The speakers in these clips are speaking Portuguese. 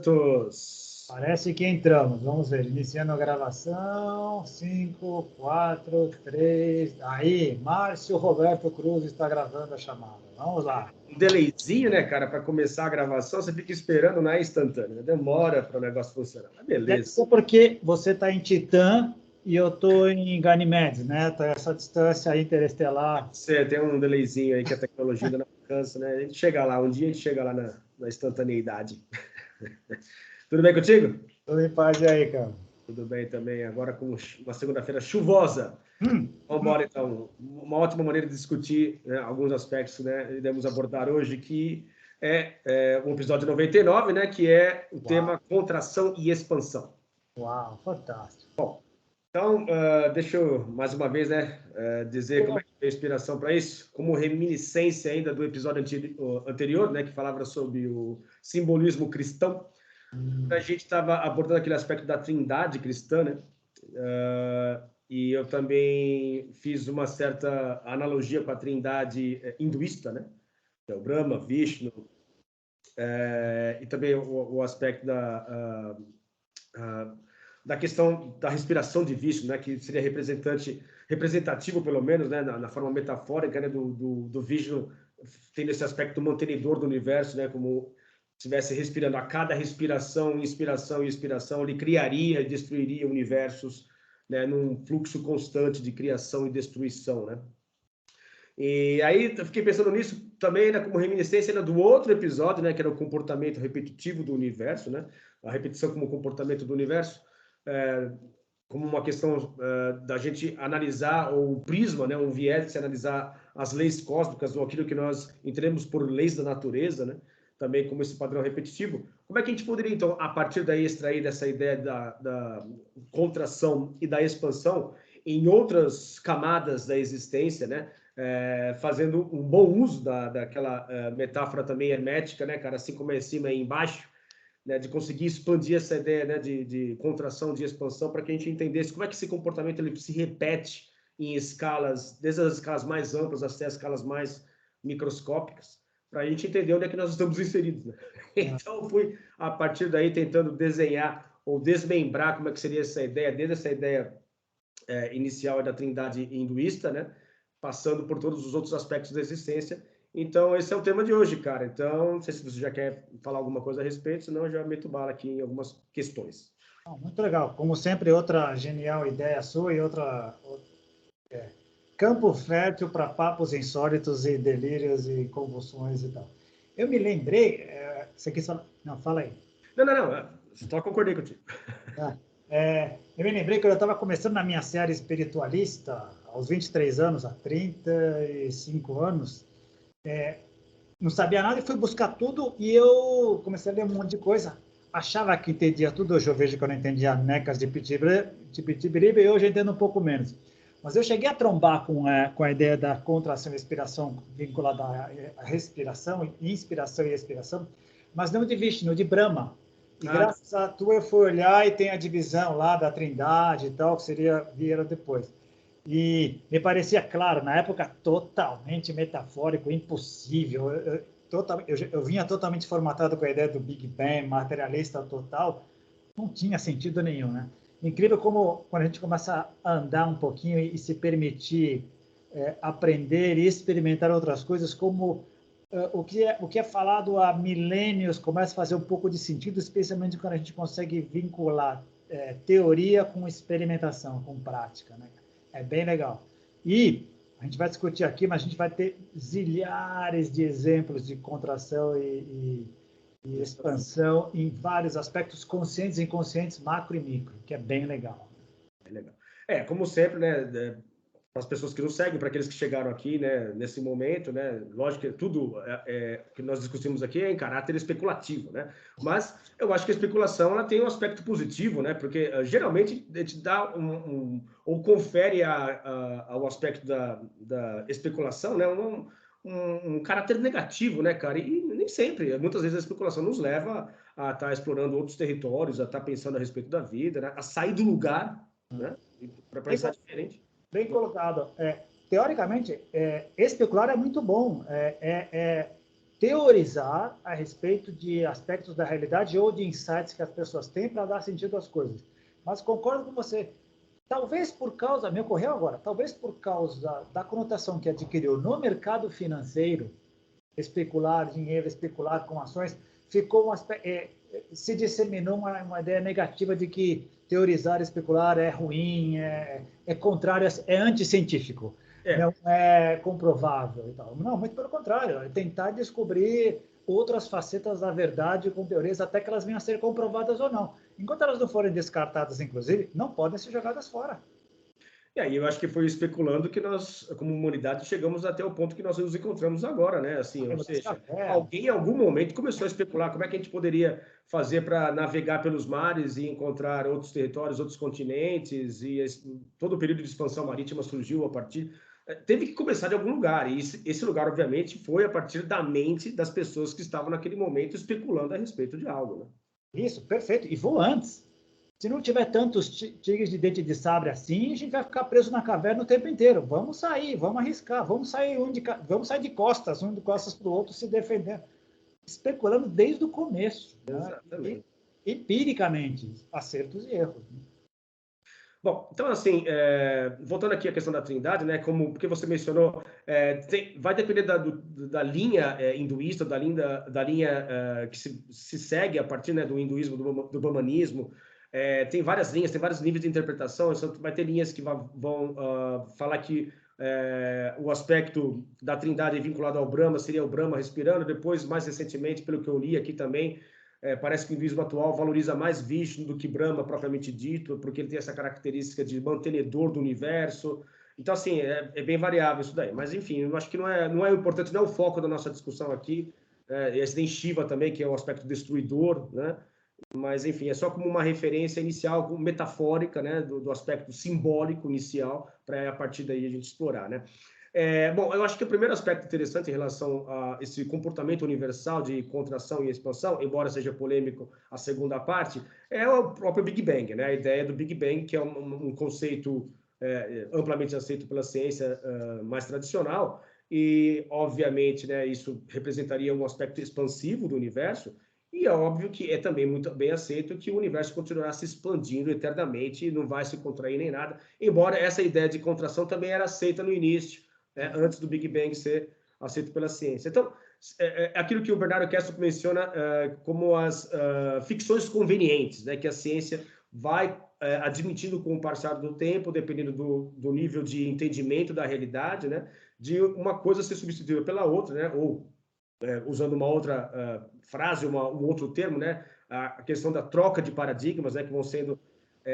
Todos. Parece que entramos. Vamos ver. Iniciando a gravação. 5, 4, 3. Aí, Márcio Roberto Cruz está gravando a chamada. Vamos lá. Um delayzinho, né, cara, para começar a gravação, você fica esperando na instantânea. Demora para o negócio funcionar. Mas Deve beleza. ser porque você está em Titã e eu estou em Ganymedes, né? Tá essa distância interestelar. Você tem um delayzinho aí que a tecnologia ainda não alcança, né? A gente chega lá, um dia a gente chega lá na instantaneidade. Tudo bem contigo? Tudo em paz, e aí, cara? Tudo bem também, agora com uma segunda-feira chuvosa. Vamos embora, então. Uma ótima maneira de discutir, né, alguns aspectos, né, iremos abordar hoje, que é um episódio 99, né, que é o tema contração e expansão. Uau, fantástico. Bom, então, deixa eu, mais uma vez, né, dizer como é que foi a inspiração para isso, como reminiscência ainda do episódio anterior, né, que falava sobre o simbolismo cristão. A gente estava abordando aquele aspecto da trindade cristã, né? E eu também fiz uma certa analogia com a trindade hinduísta, né? Que é o Brahma, Vishnu, e também o aspecto da questão da respiração de Vishnu, né? Que seria representativo, pelo menos, né? Na forma metafórica, né? Do Vishnu, tendo esse aspecto mantenedor do universo, né? Como estivesse respirando, a cada respiração, inspiração e expiração, ele criaria e destruiria universos, né, num fluxo constante de criação e destruição, né? E aí eu fiquei pensando nisso também, né, como reminiscência, né, do outro episódio, né, que era o comportamento repetitivo do universo, né? A repetição como comportamento do universo, como uma questão da gente analisar, ou o prisma, né, um viés de se analisar as leis cósmicas, ou aquilo que nós entendemos por leis da natureza, né? Também como esse padrão repetitivo. Como é que a gente poderia, então, a partir daí, extrair dessa ideia da contração e da expansão em outras camadas da existência, né? Fazendo um bom uso daquela metáfora também hermética, né, cara? Assim como é em cima e embaixo, né? De conseguir expandir essa ideia, né, de contração, de expansão, para que a gente entendesse como é que esse comportamento ele se repete em escalas, desde as escalas mais amplas até as escalas mais microscópicas, para a gente entender onde é que nós estamos inseridos, né? Então, fui, a partir daí, tentando desenhar ou desmembrar como é que seria essa ideia, desde essa ideia inicial da trindade hinduísta, né? Passando por todos os outros aspectos da existência. Então, esse é o tema de hoje, cara. Então, não sei se você já quer falar alguma coisa a respeito, senão eu já meto bala aqui em algumas questões. Muito legal. Como sempre, outra genial ideia sua e outra campo fértil para papos insólitos e delírios e convulsões e tal. Eu me lembrei, você quis falar? Não, fala aí. Não, só concordei contigo. Eu me lembrei que eu estava começando na minha série espiritualista, aos 23 anos, há 35 anos, não sabia nada e fui buscar tudo e eu comecei a ler um monte de coisa. Achava que entendia tudo, hoje eu vejo que eu não entendia necas de pitibiribe e hoje eu entendo um pouco menos. Mas eu cheguei a trombar com a ideia da contração e expiração vinculada à respiração, inspiração e expiração, mas não de Vishnu, de Brahma. E graças a tu eu fui olhar e tem a divisão lá da Trindade e tal, que vieram depois. E me parecia claro, na época, totalmente metafórico, impossível. Eu vinha totalmente formatado com a ideia do Big Bang, materialista total, não tinha sentido nenhum, né? Incrível como, quando a gente começa a andar um pouquinho e se permitir aprender e experimentar outras coisas, como o que é falado há milênios começa a fazer um pouco de sentido, especialmente quando a gente consegue vincular teoria com experimentação, com prática, né? É bem legal. E a gente vai discutir aqui, mas a gente vai ter zilhares de exemplos de contração e expansão em vários aspectos conscientes e inconscientes, macro e micro, que é bem legal. É legal. Como sempre, né, para as pessoas que nos seguem, para aqueles que chegaram aqui, né, nesse momento, né, lógico que tudo que nós discutimos aqui é em caráter especulativo, né, mas eu acho que a especulação ela tem um aspecto positivo, né, porque geralmente a gente dá ou confere ao aspecto da especulação, né, um caráter negativo, né, cara, e nem sempre, muitas vezes a especulação nos leva a estar explorando outros territórios, a estar pensando a respeito da vida, né, a sair do lugar, né, para pensar diferente. Bem colocado. Teoricamente, especular é muito bom. teorizar a respeito de aspectos da realidade ou de insights que as pessoas têm para dar sentido às coisas. Mas concordo com você. Talvez por causa, me ocorreu agora, talvez por causa da conotação que adquiriu no mercado financeiro, especular dinheiro, especular com ações, ficou se disseminou uma ideia negativa de que teorizar, especular é ruim, é contrário, é anticientífico, não é comprovável e tal. Não, muito pelo contrário, é tentar descobrir outras facetas da verdade com teorias até que elas venham a ser comprovadas ou não. Enquanto elas não forem descartadas, inclusive, não podem ser jogadas fora. E aí eu acho que foi especulando que nós, como humanidade, chegamos até o ponto que nós nos encontramos agora, né? Assim, ou seja, alguém em algum momento começou a especular como é que a gente poderia fazer para navegar pelos mares e encontrar outros territórios, outros continentes, e todo o período de expansão marítima surgiu a partir... Teve que começar de algum lugar, e esse lugar, obviamente, foi a partir da mente das pessoas que estavam naquele momento especulando a respeito de algo, né? Isso, perfeito. E vou antes. Se não tiver tantos tigres de dente de sabre assim, a gente vai ficar preso na caverna o tempo inteiro. Vamos sair, vamos arriscar, vamos sair de costas, um de costas para o outro, se defendendo. Especulando desde o começo. Exatamente. Né? Empiricamente, acertos e erros. Né? Bom, então assim, voltando aqui à questão da Trindade, né, porque você mencionou, vai depender da linha hinduísta, da linha que se segue a partir, né, do hinduísmo, do brahmanismo. Tem várias linhas, tem vários níveis de interpretação. Então, vai ter linhas que vão falar que o aspecto da Trindade vinculado ao Brahma seria o Brahma respirando. Depois, mais recentemente, pelo que eu li aqui também, parece que o hinduísmo atual valoriza mais Vishnu do que Brahma propriamente dito, porque ele tem essa característica de mantenedor do universo. Então, assim, é bem variável isso daí. Mas, enfim, eu acho que não é importante, não é o foco da nossa discussão aqui. Esse tem Shiva também, que é o aspecto destruidor, né? Mas, enfim, é só como uma referência inicial, metafórica, né? Do aspecto simbólico inicial, para a partir daí a gente explorar, né? Bom, eu acho que o primeiro aspecto interessante em relação a esse comportamento universal de contração e expansão, embora seja polêmico a segunda parte, é o próprio Big Bang, né? A ideia do Big Bang, que é um conceito amplamente aceito pela ciência mais tradicional, e, obviamente, né, isso representaria um aspecto expansivo do universo, e é óbvio que é também muito bem aceito que o universo continuará se expandindo eternamente e não vai se contrair nem nada, embora essa ideia de contração também era aceita no início, antes do Big Bang ser aceito pela ciência. Então, aquilo que o Bernardo Kessel menciona como as ficções convenientes, né, que a ciência vai admitindo com o passar do tempo, dependendo do nível de entendimento da realidade, né, de uma coisa ser substituída pela outra, né, ou usando uma outra frase, um outro termo, né, a questão da troca de paradigmas, né, que vão sendo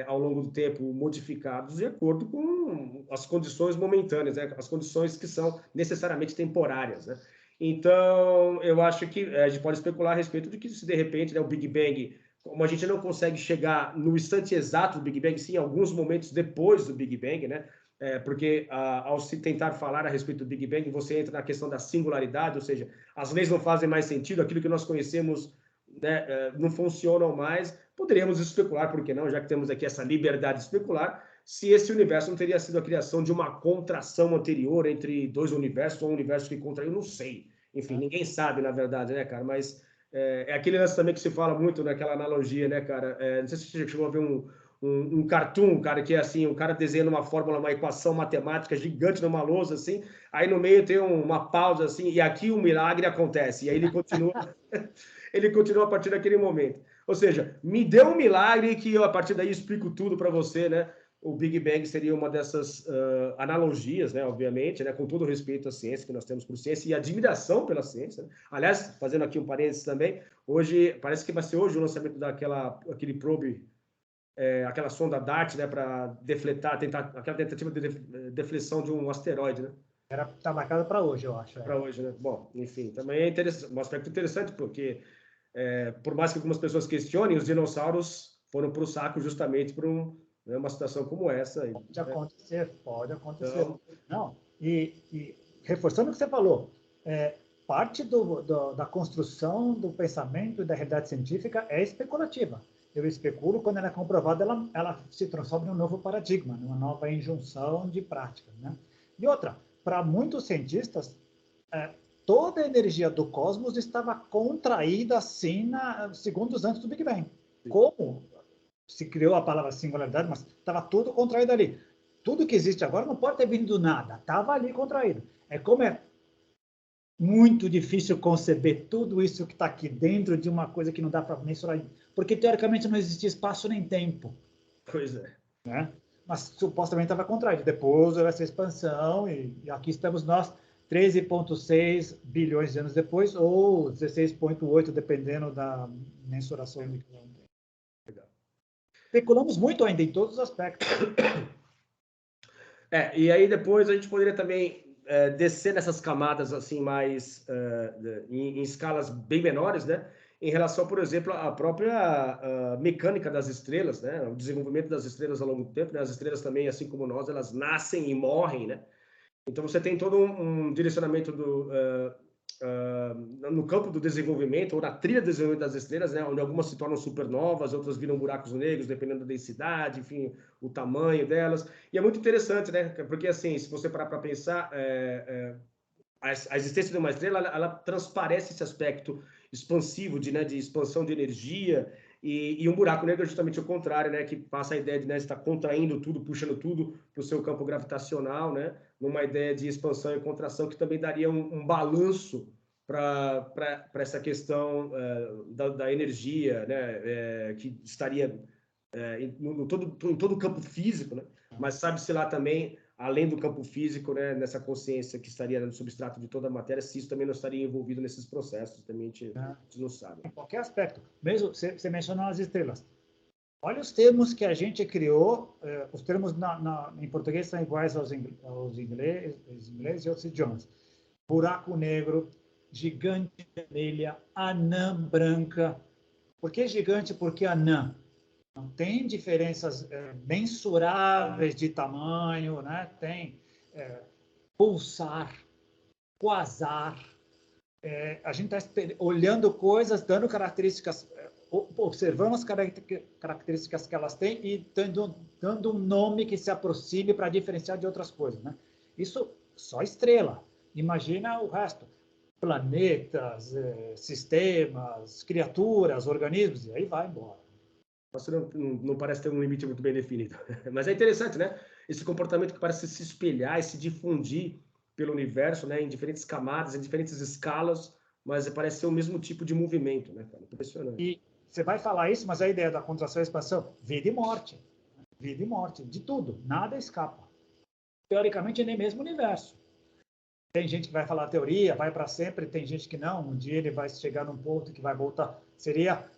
ao longo do tempo modificados de acordo com as condições momentâneas, né? As condições que são necessariamente temporárias, né? Então, eu acho que a gente pode especular a respeito de que se de repente, né, o Big Bang, como a gente não consegue chegar no instante exato do Big Bang, sim, alguns momentos depois do Big Bang, né? Porque ao se tentar falar a respeito do Big Bang, você entra na questão da singularidade, ou seja, as leis não fazem mais sentido, aquilo que nós conhecemos, né, não funcionam mais. Poderíamos especular, por que não, já que temos aqui essa liberdade de especular, se esse universo não teria sido a criação de uma contração anterior entre dois universos, ou um universo que contraiu, não sei. Enfim, ninguém sabe, na verdade, né, cara? Mas é aquele lance também que se fala muito naquela analogia, né, cara? Não sei se você chegou a ver um cartoon, cara, que é assim, um cara desenhando uma fórmula, uma equação matemática gigante numa lousa, assim, aí no meio tem uma pausa, assim, e aqui um milagre acontece, e aí ele continua, ele continua a partir daquele momento. Ou seja, me deu um milagre que eu, a partir daí, explico tudo para você, né? O Big Bang seria uma dessas analogias, né? Obviamente, né? Com todo o respeito à ciência que nós temos por ciência e admiração pela ciência. Né? Aliás, fazendo aqui um parênteses também, hoje, parece que vai ser hoje o lançamento daquele probe, aquela sonda DART, né? Para defletar, aquela tentativa de deflexão de um asteroide, né? Está marcada para hoje, eu acho. Para hoje, né? Bom, enfim, também é interessante, um aspecto interessante, porque por mais que algumas pessoas questionem, os dinossauros foram para o saco justamente por uma situação como essa. Pode acontecer, pode acontecer. Então, não, e reforçando o que você falou, parte da construção do pensamento e da realidade científica é especulativa. Eu especulo, quando ela é comprovada, ela se transforma em um novo paradigma, numa nova injunção de práticas. Né? E outra, para muitos cientistas, toda a energia do cosmos estava contraída assim segundos antes do Big Bang. Como se criou a palavra singularidade, mas estava tudo contraído ali. Tudo que existe agora não pode ter vindo do nada, estava ali contraído. Como é muito difícil conceber tudo isso que está aqui dentro de uma coisa que não dá para mensurar, porque teoricamente não existia espaço nem tempo. Pois é. Né? Mas supostamente estava contraído. Depois houve essa expansão e aqui estamos nós, 13,6 bilhões de anos depois, ou 16,8, dependendo da mensuração que cada um tem. Legal. Especulamos muito ainda em todos os aspectos. E aí depois a gente poderia também descer nessas camadas assim mais em escalas bem menores, né? Em relação, por exemplo, à própria mecânica das estrelas, né? O desenvolvimento das estrelas ao longo do tempo, né? As estrelas também, assim como nós, elas nascem e morrem, né? Então você tem todo um direcionamento no campo do desenvolvimento, ou na trilha do desenvolvimento das estrelas, né? Onde algumas se tornam supernovas, outras viram buracos negros, dependendo da densidade, enfim, o tamanho delas. E é muito interessante, né? Porque, assim, se você parar para pensar, a existência de uma estrela, ela transparece esse aspecto expansivo, de expansão de energia, e um buraco negro é justamente o contrário, né? Que passa a ideia de estar contraindo tudo, puxando tudo para o seu campo gravitacional, né? Numa ideia de expansão e contração que também daria um balanço para essa questão da energia, né? Que estaria em todo o campo físico, né? Mas sabe-se lá também, além do campo físico, né? Nessa consciência que estaria no substrato de toda a matéria, se isso também não estaria envolvido nesses processos, também a gente não sabe. Em qualquer aspecto. Mesmo você mencionou as estrelas. Olha os termos que a gente criou, os termos em português são iguais aos ingleses e outros idiomas. Buraco negro, gigante vermelha, anã branca. Por que gigante? Porque anã. Não tem diferenças mensuráveis de tamanho, né? Tem pulsar, quasar. A gente está olhando coisas, dando características, observando as características que elas têm e dando um nome que se aproxime para diferenciar de outras coisas, né? Isso só estrela. Imagina o resto. Planetas, sistemas, criaturas, organismos, e aí vai embora. Não parece ter um limite muito bem definido. Mas é interessante, né? Esse comportamento que parece se espelhar e se difundir pelo universo, né? Em diferentes camadas, em diferentes escalas, mas parece ser o mesmo tipo de movimento, né, cara? Impressionante. E você vai falar isso, mas a ideia da contração e expansão, vida e morte. Vida e morte, de tudo. Nada escapa. Teoricamente, nem mesmo o universo. Tem gente que vai falar a teoria, vai para sempre, tem gente que não. Um dia ele vai chegar num ponto que vai voltar. Seria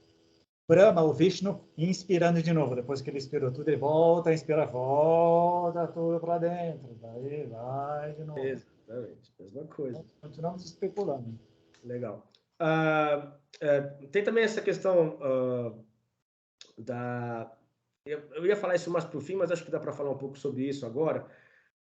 Brahma, o Vishnu, inspirando de novo. Depois que ele inspirou tudo, ele volta a inspirar, volta tudo para dentro. Daí vai de novo. Exatamente, mesma coisa. Então, continuamos especulando. Legal. Tem também essa questão Eu ia falar isso mais para o fim, mas acho que dá para falar um pouco sobre isso agora.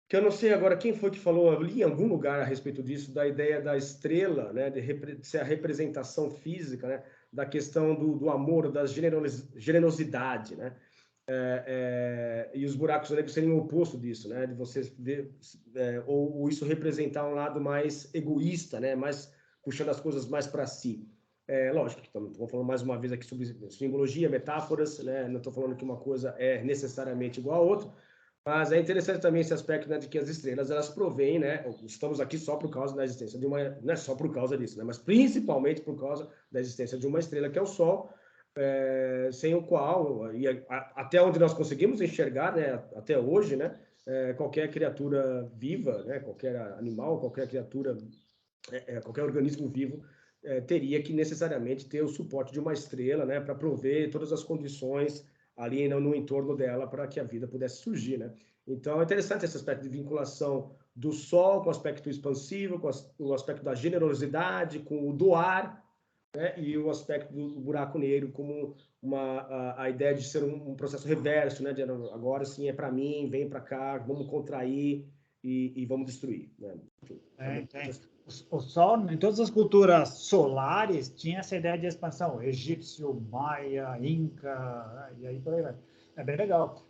Que eu não sei agora quem foi que falou, eu li em algum lugar a respeito disso, da ideia da estrela, né, de ser a representação física, né, da questão do amor, da generosidade, né, e os buracos negros seriam o oposto disso, né, de você ver, ou isso representar um lado mais egoísta, né, mais puxando as coisas mais para si. Lógico que estou falando mais uma vez aqui sobre simbologia, metáforas, né, não estou falando que uma coisa é necessariamente igual a outra. Mas é interessante também esse aspecto, né, de que as estrelas, elas provêm, né, estamos aqui ssó por causa da existência de uma, não é só por causa disso, né, mas principalmente por causa da existência de uma estrela, que é o Sol, sem o qual, e até onde nós conseguimos enxergar, né, até hoje, né, qualquer criatura viva, né, qualquer animal, qualquer criatura, qualquer organismo vivo, teria que necessariamente ter o suporte de uma estrela, né, para prover todas as condições ali no entorno dela para que a vida pudesse surgir, né? Então é interessante esse aspecto de vinculação do Sol com o aspecto expansivo, com o aspecto da generosidade, com o doar, né? E o aspecto do buraco negro como a ideia de ser um processo reverso, né? De agora sim é para mim, vem para cá, vamos contrair e vamos destruir, né? Enfim, o Sol, em todas as culturas solares, tinha essa ideia de expansão. Egípcio, Maia, Inca, e aí por aí vai. É bem legal.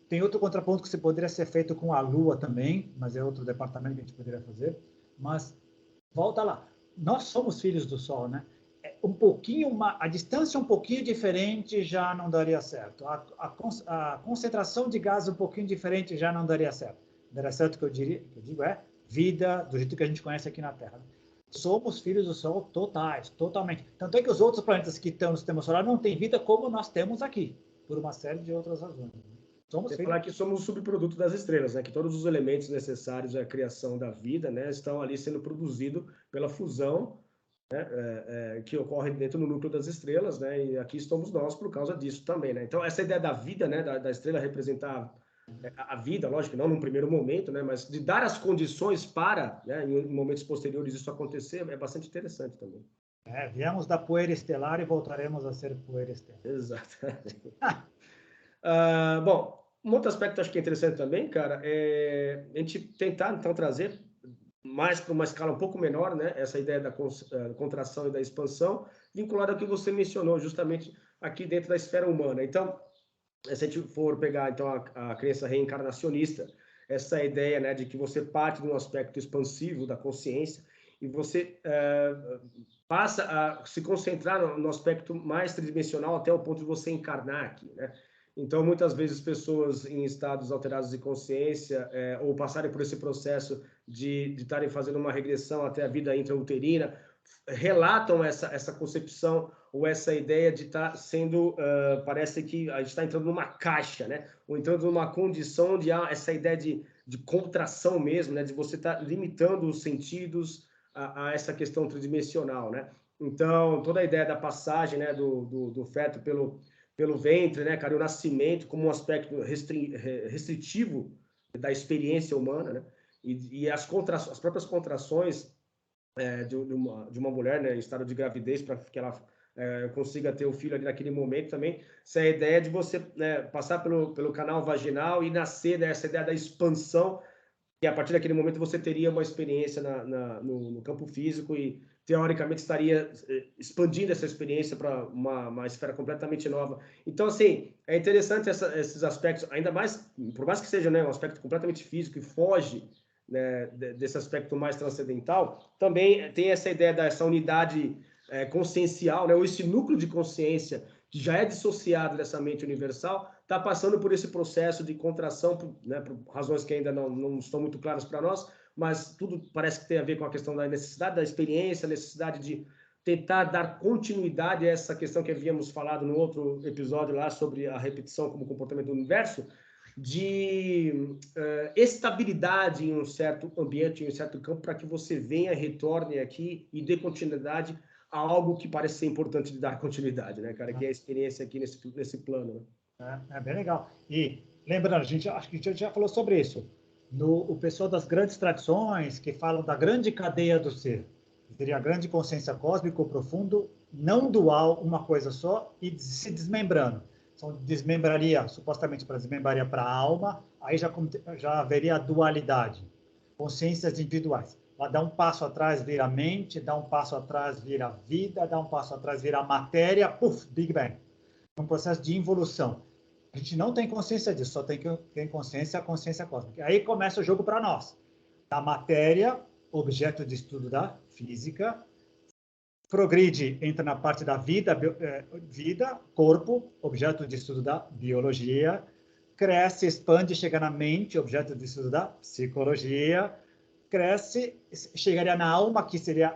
Tem outro contraponto que se poderia ser feito com a Lua também, mas é outro departamento que a gente poderia fazer. Mas volta lá. Nós somos filhos do Sol, né? A distância um pouquinho diferente já não daria certo. A concentração de gás um pouquinho diferente já não daria certo. Daria certo que eu digo vida do jeito que a gente conhece aqui na Terra. Somos filhos do Sol totalmente. Tanto é que os outros planetas que estão no Sistema Solar não têm vida como nós temos aqui, por uma série de outras razões. Você falar que somos um subproduto das estrelas, né? Que todos os elementos necessários à criação da vida, né, estão ali sendo produzidos pela fusão, né, que ocorre dentro do núcleo das estrelas, né? E aqui estamos nós por causa disso também, né? Então essa ideia da vida, né, da estrela representar a vida, lógico, não num primeiro momento, né, mas de dar as condições para, né, em momentos posteriores isso acontecer, é bastante interessante também. Viemos da poeira estelar e voltaremos a ser poeira estelar. Exatamente. Bom, um outro aspecto acho que é interessante também, cara, é a gente tentar, então, trazer mais para uma escala um pouco menor, né, essa ideia da contração e da expansão, vinculada ao que você mencionou, justamente aqui dentro da esfera humana. Então, se a gente for pegar, então, a crença reencarnacionista, essa ideia, né, de que você parte de um aspecto expansivo da consciência e você passa a se concentrar no aspecto mais tridimensional até o ponto de você encarnar aqui, né? Então, muitas vezes, pessoas em estados alterados de consciência ou passarem por esse processo de estarem fazendo uma regressão até a vida intrauterina, relatam essa concepção ou essa ideia de estar sendo, parece que a gente está entrando numa caixa, né? Ou entrando numa condição onde há essa ideia de contração mesmo, né? De você estar limitando os sentidos a essa questão tridimensional, né? Então, toda a ideia da passagem, né, do feto pelo ventre, né, cara, o nascimento como um aspecto restritivo da experiência humana, né? E as próprias contrações de uma mulher, né, em estado de gravidez, para que ela consiga ter o filho ali naquele momento também, essa é a ideia de você, né, passar pelo canal vaginal e nascer, né, essa ideia da expansão, que a partir daquele momento você teria uma experiência no campo físico e, teoricamente, estaria expandindo essa experiência para uma esfera completamente nova. Então, assim, é interessante esses aspectos, ainda mais, por mais que seja, né, um aspecto completamente físico e foge, né, desse aspecto mais transcendental, também tem essa ideia dessa unidade consciencial, né, ou esse núcleo de consciência que já é dissociado dessa mente universal, está passando por esse processo de contração, né, por razões que ainda não estão muito claras para nós, mas tudo parece que tem a ver com a questão da necessidade da experiência, a necessidade de tentar dar continuidade a essa questão que havíamos falado no outro episódio lá sobre a repetição como comportamento do universo, de estabilidade em um certo ambiente, em um certo campo, para que você venha, retorne aqui e dê continuidade a algo que parece ser importante de dar continuidade, né, cara? Que é a experiência aqui nesse plano, né? É bem legal. E lembrando, acho que a gente já falou sobre isso. O pessoal das grandes tradições que falam da grande cadeia do ser, que seria a grande consciência cósmica, o profundo, não dual, uma coisa só, e se desmembrando. Então, supostamente desmembraria para a alma, aí já haveria a dualidade, consciências individuais. Ela dá um passo atrás, vira a mente, dá um passo atrás, vira a vida, dá um passo atrás, vira a matéria, puf, Big Bang. Um processo de involução. A gente não tem consciência disso, só tem consciência a consciência cósmica. Aí começa o jogo para nós. A matéria, objeto de estudo da física, progride, entra na parte da vida, corpo, objeto de estudo da biologia, cresce, expande, chega na mente, objeto de estudo da psicologia, cresce, chegaria na alma, que seria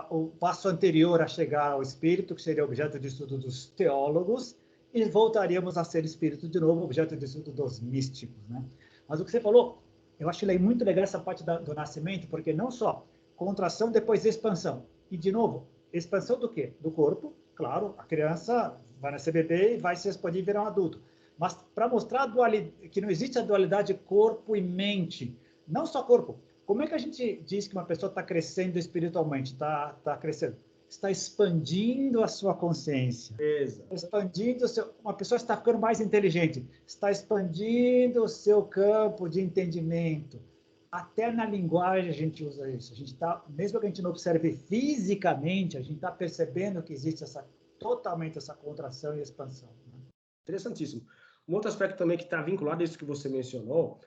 o passo anterior a chegar ao espírito, que seria objeto de estudo dos teólogos, e voltaríamos a ser espírito de novo, objeto de estudo dos místicos, né? Mas o que você falou, eu acho muito legal essa parte do nascimento, porque não só contração, depois expansão. E, de novo, expansão do quê? Do corpo, claro, a criança vai nascer bebê e vai se expandir e virar um adulto. Mas para mostrar que não existe a dualidade corpo e mente, não só corpo. Como é que a gente diz que uma pessoa está crescendo espiritualmente, está crescendo? Está expandindo a sua consciência. Expandindo uma pessoa está ficando mais inteligente, está expandindo o seu campo de entendimento. Até na linguagem a gente usa isso. A gente está, mesmo que a gente não observe fisicamente, a gente está percebendo que existe totalmente essa contração e expansão, né? Interessantíssimo. Um outro aspecto também que está vinculado a isso que você mencionou,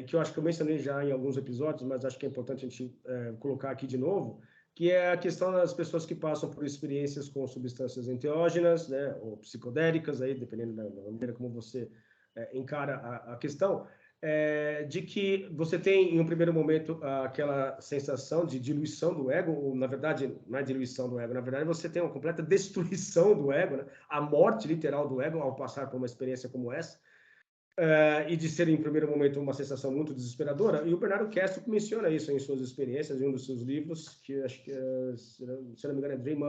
que eu acho que eu mencionei já em alguns episódios, mas acho que é importante a gente colocar aqui de novo, que é a questão das pessoas que passam por experiências com substâncias enteógenas, né, ou psicodélicas, aí, dependendo da maneira como você encara a questão, de que você tem, em um primeiro momento, aquela sensação de diluição do ego, ou, na verdade, não é diluição do ego, na verdade, você tem uma completa destruição do ego, né, a morte literal do ego ao passar por uma experiência como essa, e de ser, em primeiro momento, uma sensação muito desesperadora. E o Bernardo Castro menciona isso em suas experiências, em um dos seus livros, que acho que, se não me engano, é Dream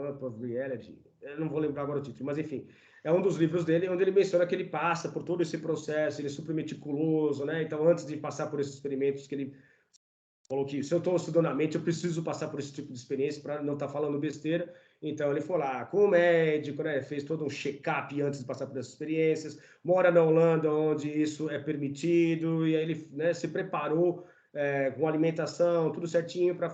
Up of Reality. Eu não vou lembrar agora o título, mas enfim, é um dos livros dele, onde ele menciona que ele passa por todo esse processo, ele é super meticuloso, né? Então, antes de passar por esses experimentos, que ele falou que se eu estou estudando a mente, eu preciso passar por esse tipo de experiência para não estar falando besteira. Então, ele foi lá com o médico, né? Fez todo um check-up antes de passar por essas experiências, mora na Holanda, onde isso é permitido, e aí ele, né, se preparou com alimentação, tudo certinho para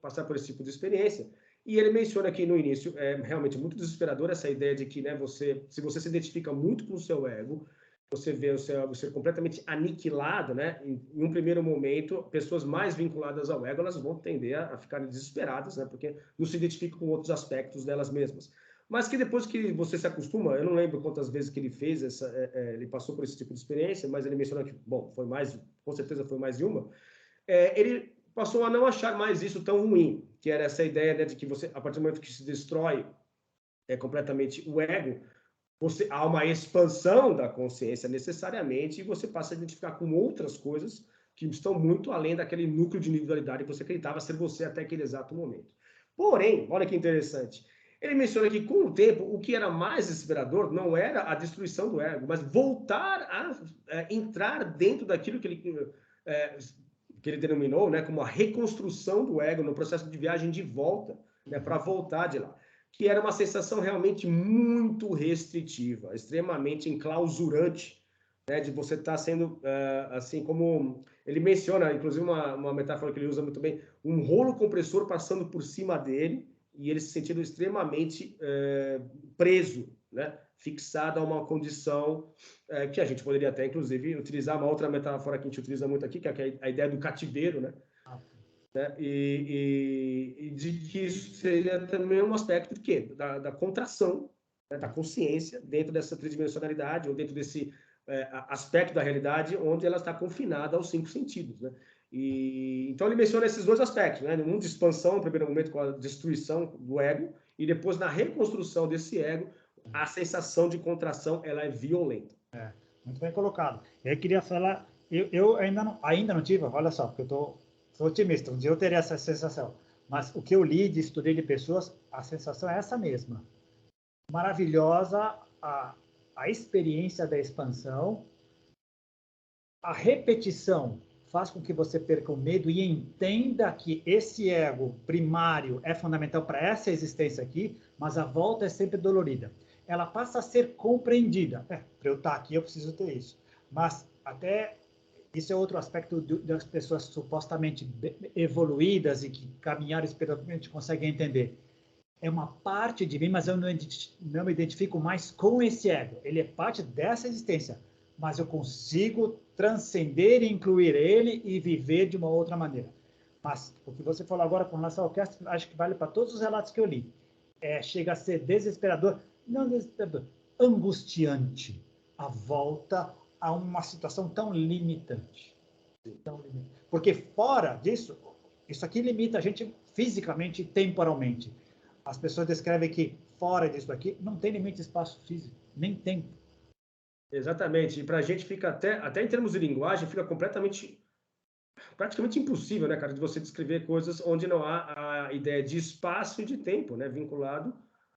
passar por esse tipo de experiência. E ele menciona aqui no início, é realmente muito desesperador essa ideia de que, né, se você se identifica muito com o seu ego, você vê o seu ego ser completamente aniquilado, né? Em um primeiro momento, pessoas mais vinculadas ao ego, elas vão tender a ficarem desesperadas, né? Porque não se identificam com outros aspectos delas mesmas. Mas que depois que você se acostuma, eu não lembro quantas vezes que ele fez ele passou por esse tipo de experiência, mas ele menciona que, bom, com certeza foi mais de uma. Ele passou a não achar mais isso tão ruim, que era essa ideia, né, de que você, a partir do momento que se destrói completamente o ego, há uma expansão da consciência necessariamente e você passa a identificar com outras coisas que estão muito além daquele núcleo de individualidade que você acreditava ser você até aquele exato momento. Porém, olha que interessante, ele menciona que com o tempo, o que era mais desesperador não era a destruição do ego, mas voltar a entrar dentro daquilo que ele denominou, né, como a reconstrução do ego no processo de viagem de volta, né, para voltar de lá, que era uma sensação realmente muito restritiva, extremamente enclausurante, né, de você estar sendo, assim como ele menciona, inclusive uma metáfora que ele usa muito bem, um rolo compressor passando por cima dele e ele se sentindo extremamente preso, né, fixado a uma condição que a gente poderia até, inclusive, utilizar uma outra metáfora que a gente utiliza muito aqui, que é a ideia do cativeiro, né? Né? E de que isso seria também um aspecto de quê? Da contração, né? Da consciência dentro dessa tridimensionalidade, ou dentro desse aspecto da realidade onde ela está confinada aos 5 sentidos. Né? Então ele menciona esses dois aspectos, né? Um de expansão, no primeiro momento, com a destruição do ego, e depois na reconstrução desse ego, a sensação de contração ela é violenta. Muito bem colocado. Eu queria falar, eu ainda não tive, olha só, porque sou otimista, um dia eu terei essa sensação. Mas o que eu li, estudei de pessoas, a sensação é essa mesma. Maravilhosa a experiência da expansão, a repetição faz com que você perca o medo e entenda que esse ego primário é fundamental para essa existência aqui, mas a volta é sempre dolorida. Ela passa a ser compreendida. Para eu estar aqui, eu preciso ter isso. Mas até isso é outro aspecto das pessoas supostamente evoluídas e que caminharam espiritualmente conseguem entender. É uma parte de mim, mas eu não me identifico mais com esse ego. Ele é parte dessa existência, mas eu consigo transcender e incluir ele e viver de uma outra maneira. Mas o que você falou agora com relação ao Castro, acho que vale para todos os relatos que eu li. Chega a ser desesperador, não desesperador, angustiante a volta a uma situação tão limitante. Porque fora disso, isso aqui limita a gente fisicamente e temporalmente. As pessoas descrevem que fora disso aqui não tem limite de espaço físico, nem tempo. Exatamente. E para a gente fica até em termos de linguagem, fica praticamente impossível, né, cara, de você descrever coisas onde não há a ideia de espaço e de tempo, né, vinculado.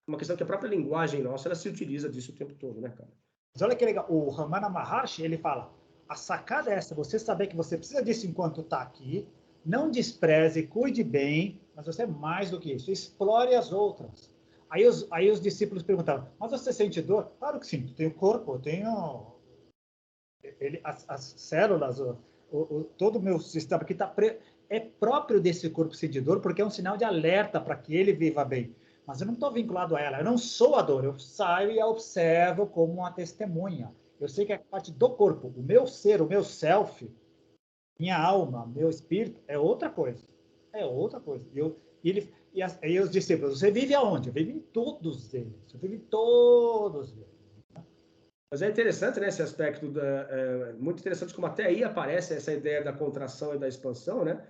Uma questão que a própria linguagem nossa, ela se utiliza disso o tempo todo, né, cara? Mas olha que legal, o Ramana Maharshi, ele fala, a sacada é essa, você saber que você precisa disso enquanto está aqui, não despreze, cuide bem, mas você é mais do que isso, explore as outras. Aí os discípulos perguntavam, mas você sente dor? Claro que sim, eu tenho corpo, eu tenho as células, todo o meu sistema aqui é próprio desse corpo sentir dor, porque é um sinal de alerta para que ele viva bem. Mas eu não estou vinculado a ela, eu não sou a dor, eu saio e a observo como uma testemunha. Eu sei que a parte do corpo, o meu ser, o meu self, minha alma, meu espírito, é outra coisa. É outra coisa. E os discípulos, você vive aonde? Eu vivo em todos eles. Eu vivo em todos eles. Mas é interessante, né, esse aspecto, muito interessante como até aí aparece essa ideia da contração e da expansão, né?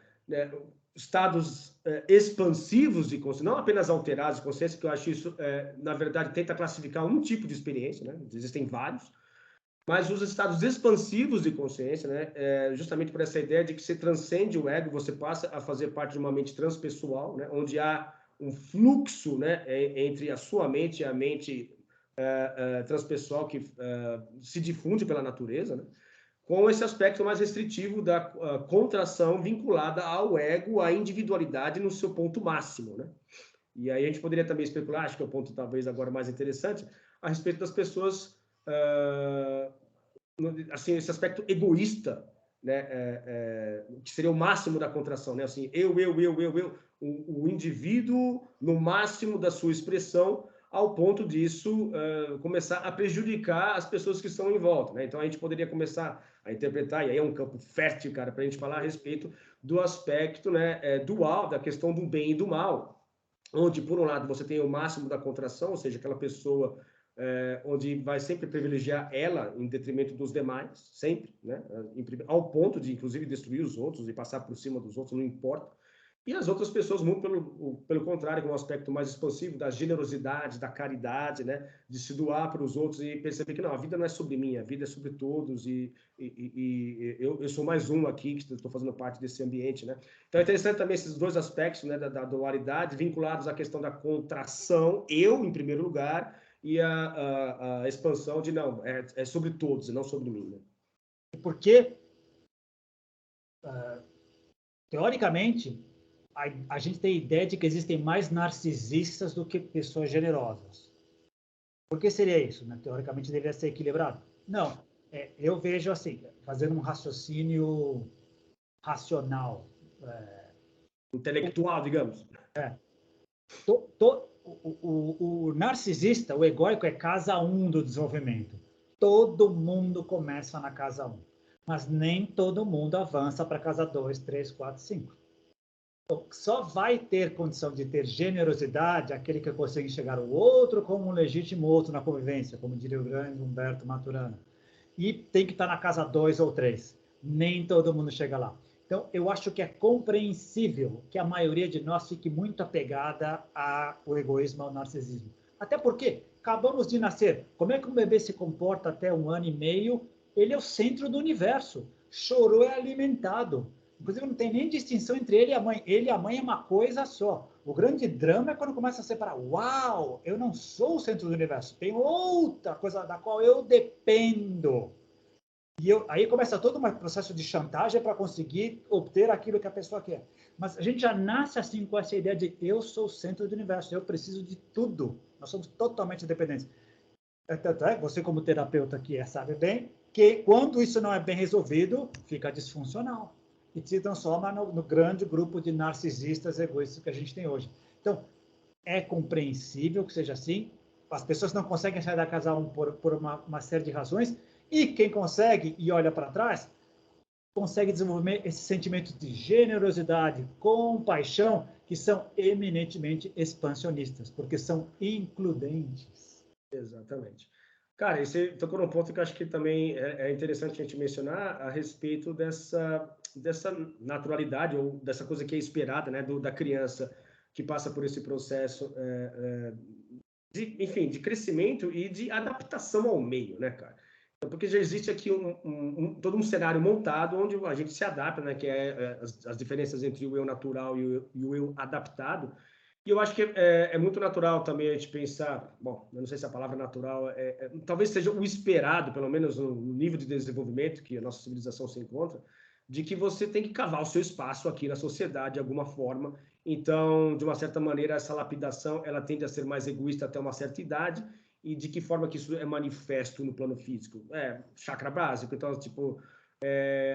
Estados expansivos de consciência, não apenas alterados de consciência, que eu acho isso, na verdade, tenta classificar um tipo de experiência, né? Existem vários, mas os estados expansivos de consciência, né, justamente por essa ideia de que você transcende o ego, você passa a fazer parte de uma mente transpessoal, né, onde há um fluxo, né, entre a sua mente e a mente transpessoal que se difunde pela natureza, né, com esse aspecto mais restritivo da contração vinculada ao ego, à individualidade no seu ponto máximo, né? E aí a gente poderia também especular, acho que é o ponto talvez agora mais interessante, a respeito das pessoas, assim, esse aspecto egoísta, né, que seria o máximo da contração, né? Assim, eu, o indivíduo no máximo da sua expressão, ao ponto disso começar a prejudicar as pessoas que estão em volta, né? Então a gente poderia começar a interpretar, e aí é um campo fértil, cara, para a gente falar a respeito do aspecto, né, dual, da questão do bem e do mal, onde, por um lado, você tem o máximo da contração, ou seja, aquela pessoa onde vai sempre privilegiar ela em detrimento dos demais, sempre, né? Ao ponto de, inclusive, destruir os outros e passar por cima dos outros, não importa. E as outras pessoas, muito pelo contrário, com um aspecto mais expansivo da generosidade, da caridade, né? De se doar para os outros e perceber que não, a vida não é sobre mim, a vida é sobre todos e eu sou mais um aqui que estou fazendo parte desse ambiente, né? Então é interessante também esses dois aspectos, né, da dualidade vinculados à questão da contração, eu em primeiro lugar, e a expansão de não, é sobre todos e não sobre mim, né? Porque, teoricamente, a gente tem a ideia de que existem mais narcisistas do que pessoas generosas. Por que seria isso? Né? Teoricamente, deveria ser equilibrado. Não, eu vejo assim, fazendo um raciocínio racional. Intelectual, digamos. O narcisista, o egóico, é casa 1 do desenvolvimento. Todo mundo começa na casa 1, mas nem todo mundo avança para casa 2, 3, 4, 5. Então, só vai ter condição de ter generosidade aquele que consegue enxergar o outro como um legítimo outro na convivência, como diria o grande Humberto Maturana. E tem que estar na casa 2 ou 3. Nem todo mundo chega lá. Então, eu acho que é compreensível que a maioria de nós fique muito apegada ao egoísmo, ao narcisismo. Até porque acabamos de nascer. Como é que um bebê se comporta até 1 ano e meio? Ele é o centro do universo. Chorou, é alimentado. Inclusive, não tem nem distinção entre ele e a mãe. Ele e a mãe é uma coisa só. O grande drama é quando começa a separar. Uau, eu não sou o centro do universo. Tem outra coisa da qual eu dependo. Aí começa todo um processo de chantagem para conseguir obter aquilo que a pessoa quer. Mas a gente já nasce assim com essa ideia de eu sou o centro do universo, eu preciso de tudo. Nós somos totalmente dependentes. Você como terapeuta aqui sabe bem que quando isso não é bem resolvido, fica disfuncional e se transforma no grande grupo de narcisistas egoístas que a gente tem hoje. Então, é compreensível que seja assim. As pessoas não conseguem sair da casa 1 por uma série de razões, e quem consegue e olha para trás, consegue desenvolver esse sentimento de generosidade, compaixão, que são eminentemente expansionistas, porque são includentes. Exatamente. Cara, e você tocou num ponto que eu acho que também é interessante a gente mencionar a respeito dessa naturalidade, ou dessa coisa que é esperada, né, da criança que passa por esse processo, enfim, de crescimento e de adaptação ao meio, né, cara? Então, porque já existe aqui todo um cenário montado onde a gente se adapta, né, que é as diferenças entre o eu natural e o eu adaptado. E eu acho que é muito natural também a gente pensar, bom, eu não sei se a palavra natural talvez seja o esperado, pelo menos no nível de desenvolvimento que a nossa civilização se encontra, de que você tem que cavar o seu espaço aqui na sociedade de alguma forma. Então, de uma certa maneira, essa lapidação ela tende a ser mais egoísta até uma certa idade. E de que forma que isso é manifesto no plano físico? Chakra básico. Então, tipo,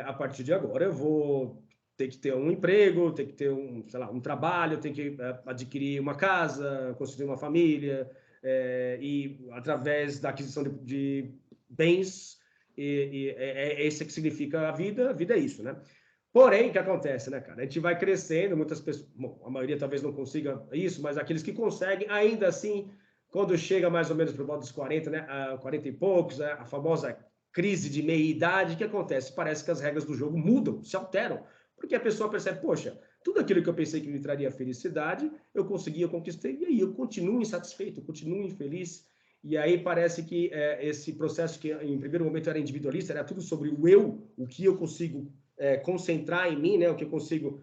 a partir de agora eu vou ter que ter um emprego, ter que ter sei lá, um trabalho, ter que adquirir uma casa, construir uma família, e através da aquisição de bens, e é isso que significa a vida é isso, né? Porém, o que acontece, né, cara? A gente vai crescendo, muitas pessoas, bom, a maioria talvez não consiga isso, mas aqueles que conseguem, ainda assim, quando chega mais ou menos para o modo dos 40, né, 40 e poucos, né, a famosa crise de meia-idade, o que acontece? Parece que as regras do jogo mudam, se alteram, porque a pessoa percebe, poxa, tudo aquilo que eu pensei que me traria felicidade, eu consegui, eu conquistei, e aí eu continuo insatisfeito, eu continuo infeliz, e aí parece que esse processo que em primeiro momento era individualista, era tudo sobre o eu, o que eu consigo concentrar em mim, né, o que eu consigo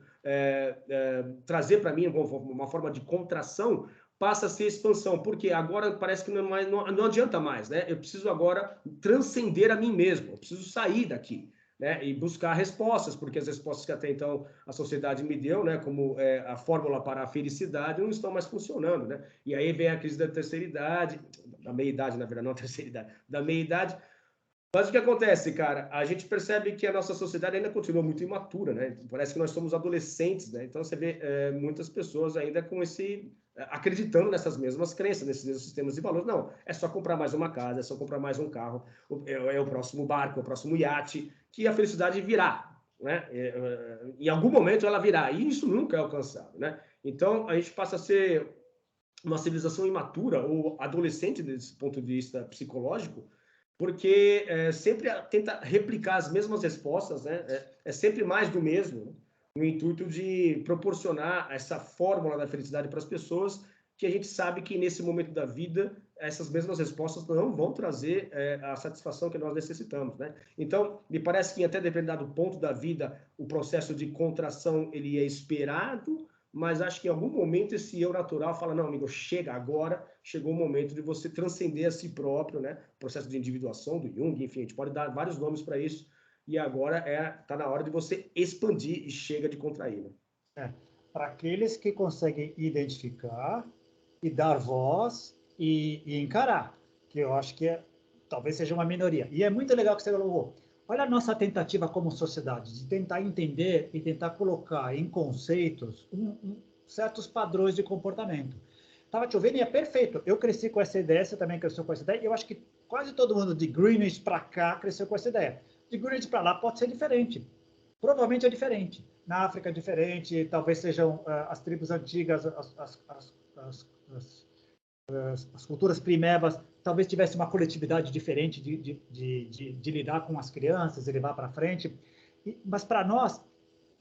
trazer para mim uma forma de contração, passa a ser expansão, porque agora parece que não adianta mais, né? Eu preciso agora transcender a mim mesmo, eu preciso sair daqui, né? E buscar respostas, porque as respostas que até então a sociedade me deu, né, como a fórmula para a felicidade, não estão mais funcionando, né? E aí vem a crise da terceira idade, da meia-idade, na verdade, não a terceira idade, da meia-idade. Mas o que acontece, cara? A gente percebe que a nossa sociedade ainda continua muito imatura, né? Parece que nós somos adolescentes, né? Então você vê muitas pessoas ainda com acreditando nessas mesmas crenças, nesses mesmos sistemas de valores. Não, é só comprar mais uma casa, é só comprar mais um carro, é o próximo barco, é o próximo iate, que a felicidade virá, né? Em algum momento ela virá, e isso nunca é alcançado, né? Então a gente passa a ser uma civilização imatura ou adolescente desse ponto de vista psicológico, porque sempre tenta replicar as mesmas respostas, né? É sempre mais do mesmo, né? No intuito de proporcionar essa fórmula da felicidade para as pessoas, que a gente sabe que nesse momento da vida essas mesmas respostas não vão trazer a satisfação que nós necessitamos, né? Então, me parece que em até determinado ponto da vida o processo de contração ele é esperado, mas acho que em algum momento esse eu natural fala, não, amigo, chega agora, chegou o momento de você transcender a si próprio, né? Processo de individuação do Jung, enfim, a gente pode dar vários nomes para isso, e agora está na hora de você expandir e chega de contrair. Né? Para aqueles que conseguem identificar e dar voz e encarar, que eu acho que talvez seja uma minoria. E é muito legal que você falou, olha a nossa tentativa como sociedade, de tentar entender e tentar colocar em conceitos certos padrões de comportamento. Estava te ouvindo e é perfeito. Eu cresci com essa ideia, você também cresceu com essa ideia, e eu acho que quase todo mundo de Greenwich para cá cresceu com essa ideia. De Greenwich para lá pode ser diferente. Provavelmente é diferente. Na África é diferente, talvez sejam as tribos antigas, as culturas primevas, talvez tivesse uma coletividade diferente de lidar com as crianças e levar para frente. Mas para nós,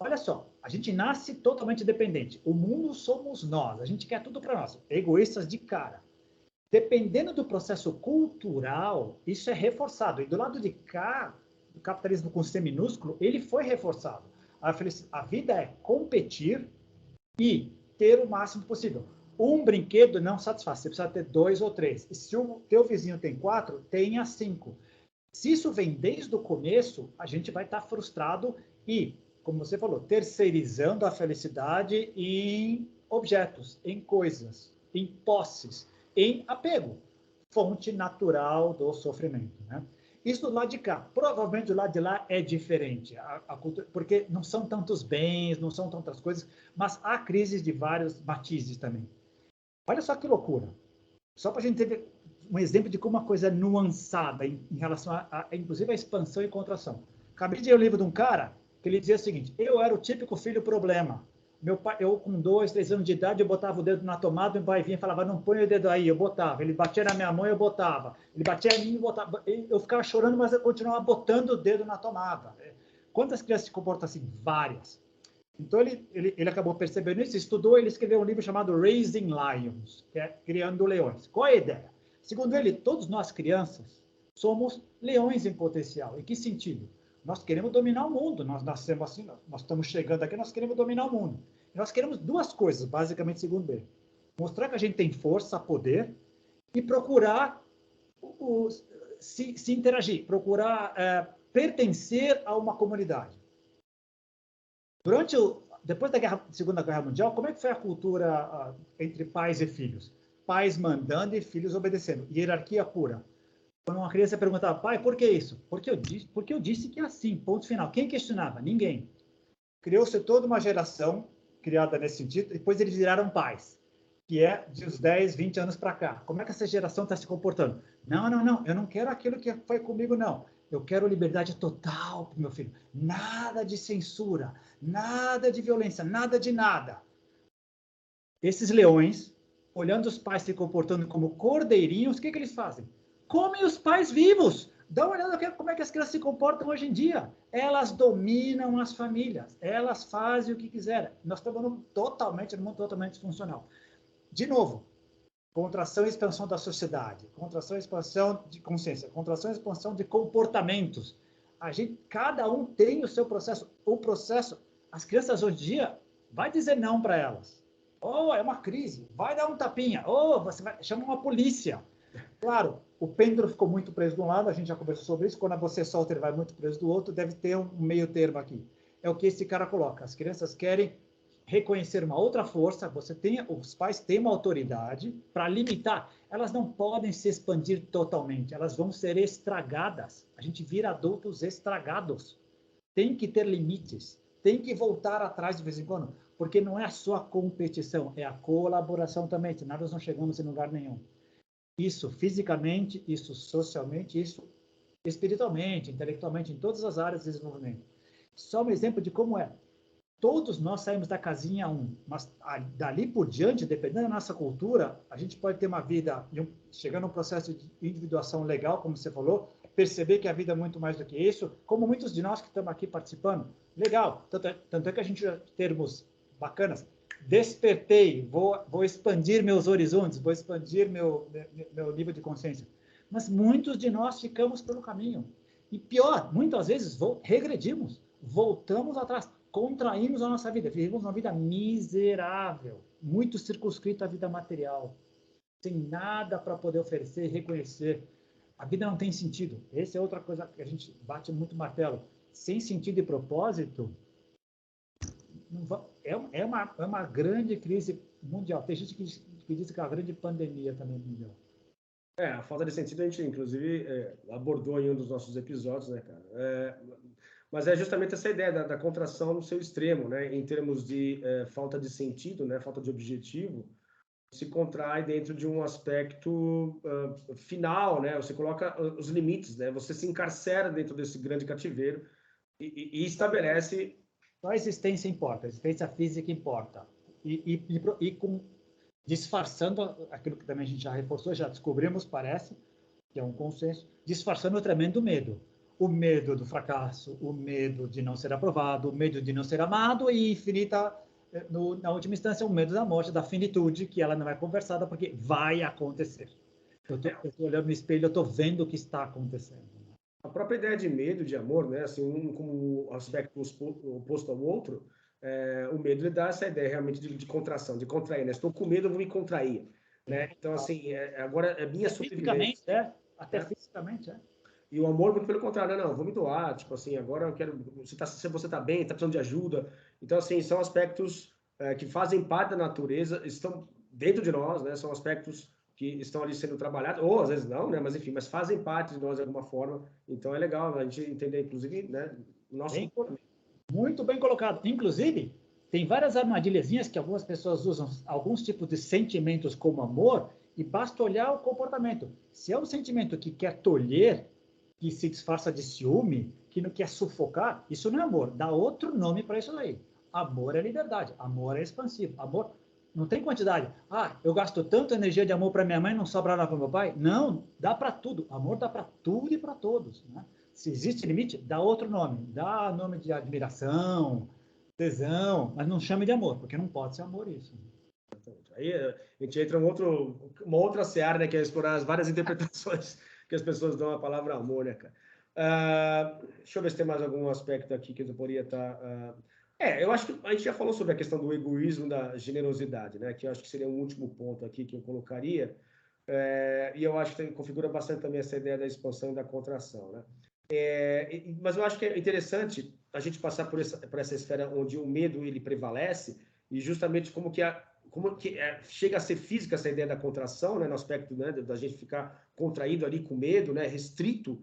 olha só, a gente nasce totalmente dependente. O mundo somos nós, a gente quer tudo para nós, egoístas de cara. Dependendo do processo cultural, isso é reforçado. E do lado de cá, o capitalismo com C minúsculo, ele foi reforçado. A vida é competir e ter o máximo possível. Um brinquedo não satisfaz, você precisa ter 2 ou 3. Se o teu vizinho tem 4, tenha 5. Se isso vem desde o começo, a gente vai estar frustrado e, como você falou, terceirizando a felicidade em objetos, em coisas, em posses, em apego, fonte natural do sofrimento, né? Isso do lado de cá. Provavelmente do lado de lá é diferente, a cultura, porque não são tantos bens, não são tantas coisas, mas há crises de vários matizes também. Olha só que loucura. Só para a gente ter um exemplo de como uma coisa é nuançada em relação inclusive, a expansão e contração. Acabei de ler o livro de um cara que ele dizia o seguinte, eu era o típico filho problema. Meu pai, eu com 2, 3 anos de idade, eu botava o dedo na tomada, meu pai vinha e falava, não põe o dedo aí, eu botava. Ele batia na minha mão, eu botava. Ele batia em mim, eu botava. Eu ficava chorando, mas eu continuava botando o dedo na tomada. Quantas crianças se comportam assim? Várias. Então, ele acabou percebendo isso, estudou, ele escreveu um livro chamado Raising Lions, que é Criando Leões. Qual é a ideia? Segundo ele, todos nós crianças somos leões em potencial. Em que sentido? Nós queremos dominar o mundo, nós nascemos assim, nós estamos chegando aqui, nós queremos dominar o mundo. E nós queremos 2 coisas, basicamente, segundo ele. Mostrar que a gente tem força, poder, e procurar se interagir, procurar pertencer a uma comunidade. Depois da Segunda Guerra Mundial, como é que foi a cultura entre pais e filhos? Pais mandando e filhos obedecendo. Hierarquia pura. Quando uma criança perguntava, pai, por que isso? Porque eu disse que é assim, ponto final. Quem questionava? Ninguém. Criou-se toda uma geração criada nesse sentido, e depois eles viraram pais, que é de uns 10, 20 anos para cá. Como é que essa geração está se comportando? Não, eu não quero aquilo que foi comigo, não. Eu quero liberdade total para o meu filho. Nada de censura, nada de violência, nada de nada. Esses leões, olhando os pais se comportando como cordeirinhos, o que eles fazem? Comem os pais vivos. Dá uma olhada como é que as crianças se comportam hoje em dia. Elas dominam as famílias. Elas fazem o que quiserem. Nós estamos num mundo totalmente disfuncional. De novo, contração e expansão da sociedade, contração e expansão de consciência, contração e expansão de comportamentos. Cada um tem o seu processo. O processo, as crianças hoje em dia, vai dizer não para elas. Oh, é uma crise, vai dar um tapinha. Oh, você vai chama uma polícia. Claro, o pêndulo ficou muito preso de um lado, a gente já conversou sobre isso. Quando você solta, ele vai muito preso do outro. Deve ter um meio termo aqui. É o que esse cara coloca. As crianças querem reconhecer uma outra força. Os pais têm uma autoridade para limitar. Elas não podem se expandir totalmente. Elas vão ser estragadas. A gente vira adultos estragados. Tem que ter limites. Tem que voltar atrás de vez em quando, porque não é a sua competição, é a colaboração também, senão nós não chegamos em lugar nenhum. Isso fisicamente, isso socialmente, isso espiritualmente, intelectualmente, em todas as áreas de desenvolvimento. Só um exemplo de como é. Todos nós saímos da casinha 1, mas dali por diante, dependendo da nossa cultura, a gente pode ter uma vida, chegando a um processo de individuação legal, como você falou, perceber que a vida é muito mais do que isso, como muitos de nós que estamos aqui participando. Legal, tanto é que a gente termos bacanas. Despertei, vou expandir meus horizontes, vou expandir meu nível de consciência. Mas muitos de nós ficamos pelo caminho. E pior, muitas vezes regredimos, voltamos atrás, contraímos a nossa vida, vivemos uma vida miserável, muito circunscrita à vida material, sem nada para poder oferecer e reconhecer. A vida não tem sentido. Essa é outra coisa que a gente bate muito martelo. Sem sentido e propósito, é uma grande crise mundial. Tem gente que diz que é uma grande pandemia também mundial. A falta de sentido a gente, inclusive, abordou em um dos nossos episódios, né, cara? Mas é justamente essa ideia da contração no seu extremo, né? Em termos de falta de sentido, né? Falta de objetivo, se contrai dentro de um aspecto final, né? Você coloca os limites, né? Você se encarcera dentro desse grande cativeiro e estabelece... Só a existência importa, a existência física importa. Disfarçando aquilo que também a gente já reforçou, já descobrimos, parece, que é um consenso, disfarçando o tremendo medo. O medo do fracasso, o medo de não ser aprovado, o medo de não ser amado e na última instância, o medo da morte, da finitude, que ela não é conversada porque vai acontecer. Eu estou olhando no espelho, eu estou vendo o que está acontecendo. A própria ideia de medo, de amor, né? Assim, um como aspecto oposto ao outro, o medo lhe dá essa ideia realmente de contração, de contrair, né? Estou com medo, eu vou me contrair, né? Então, assim, agora é minha sobrevivência. Fisicamente, até fisicamente, E o amor, muito pelo contrário, não, vou me doar, tipo assim, agora eu quero, se você tá bem, tá precisando de ajuda. Então, assim, são aspectos que fazem parte da natureza, estão dentro de nós, né? São aspectos que estão ali sendo trabalhados, ou às vezes não, né? Mas enfim, mas fazem parte de nós de alguma forma. Então é legal a gente entender, inclusive, né? O nosso comportamento. Muito bem colocado. Inclusive, tem várias armadilhazinhas que algumas pessoas usam, alguns tipos de sentimentos como amor, e basta olhar o comportamento. Se é um sentimento que quer tolher, que se disfarça de ciúme, que não quer sufocar, isso não é amor. Dá outro nome para isso aí. Amor é liberdade, amor é expansivo, amor não tem quantidade. Eu gasto tanta energia de amor para minha mãe, não sobra nada para meu pai? Não, dá para tudo. Amor dá para tudo e para todos, né? Se existe limite, dá outro nome. Dá nome de admiração, tesão, mas não chame de amor, porque não pode ser amor isso. Aí a gente entra uma outra seara, né, que é explorar as várias interpretações que as pessoas dão à palavra amor, né, cara? Deixa eu ver se tem mais algum aspecto aqui que eu poderia estar... eu acho que a gente já falou sobre a questão do egoísmo, da generosidade, né? Que eu acho que seria um último ponto aqui que eu colocaria. E eu acho que configura bastante também essa ideia da expansão e da contração, né? Mas eu acho que é interessante a gente passar por essa esfera onde o medo ele prevalece e justamente como que chega a ser física essa ideia da contração, né? No aspecto, né, da gente ficar contraído ali com medo, né? Restrito.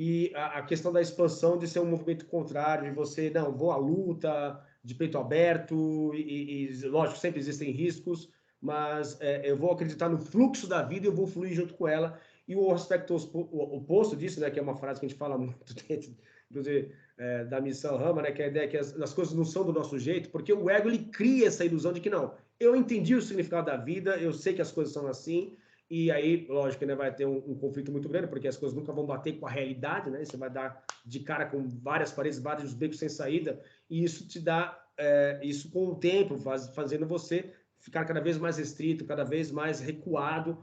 E a questão da expansão de ser um movimento contrário, de você, não, vou à luta, de peito aberto, e lógico, sempre existem riscos, mas eu vou acreditar no fluxo da vida e eu vou fluir junto com ela. E o aspecto oposto disso, né, que é uma frase que a gente fala muito dentro, inclusive, da missão Rama, né, que é a ideia que as coisas não são do nosso jeito, porque o ego ele cria essa ilusão de que não, eu entendi o significado da vida, eu sei que as coisas são assim, e aí, lógico, né, vai ter um conflito muito grande, porque as coisas nunca vão bater com a realidade, né? Você vai dar de cara com várias paredes, vários becos sem saída, e isso te dá, isso com o tempo, fazendo você ficar cada vez mais restrito, cada vez mais recuado,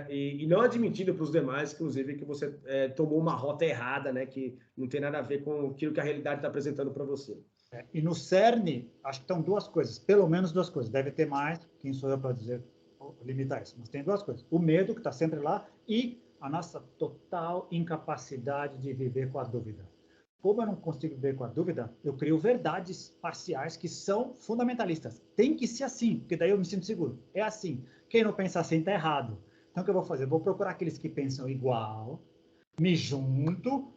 e não admitindo para os demais, inclusive, que você tomou uma rota errada, né? Que não tem nada a ver com aquilo que a realidade está apresentando para você. E no cerne, acho que estão duas coisas, pelo menos duas coisas. Deve ter mais, quem sou eu para dizer, limitar isso, mas tem duas coisas. O medo, que está sempre lá, e a nossa total incapacidade de viver com a dúvida. Como eu não consigo viver com a dúvida, eu crio verdades parciais que são fundamentalistas. Tem que ser assim, porque daí eu me sinto seguro. É assim. Quem não pensa assim está errado. Então, o que eu vou fazer? Eu vou procurar aqueles que pensam igual, me junto,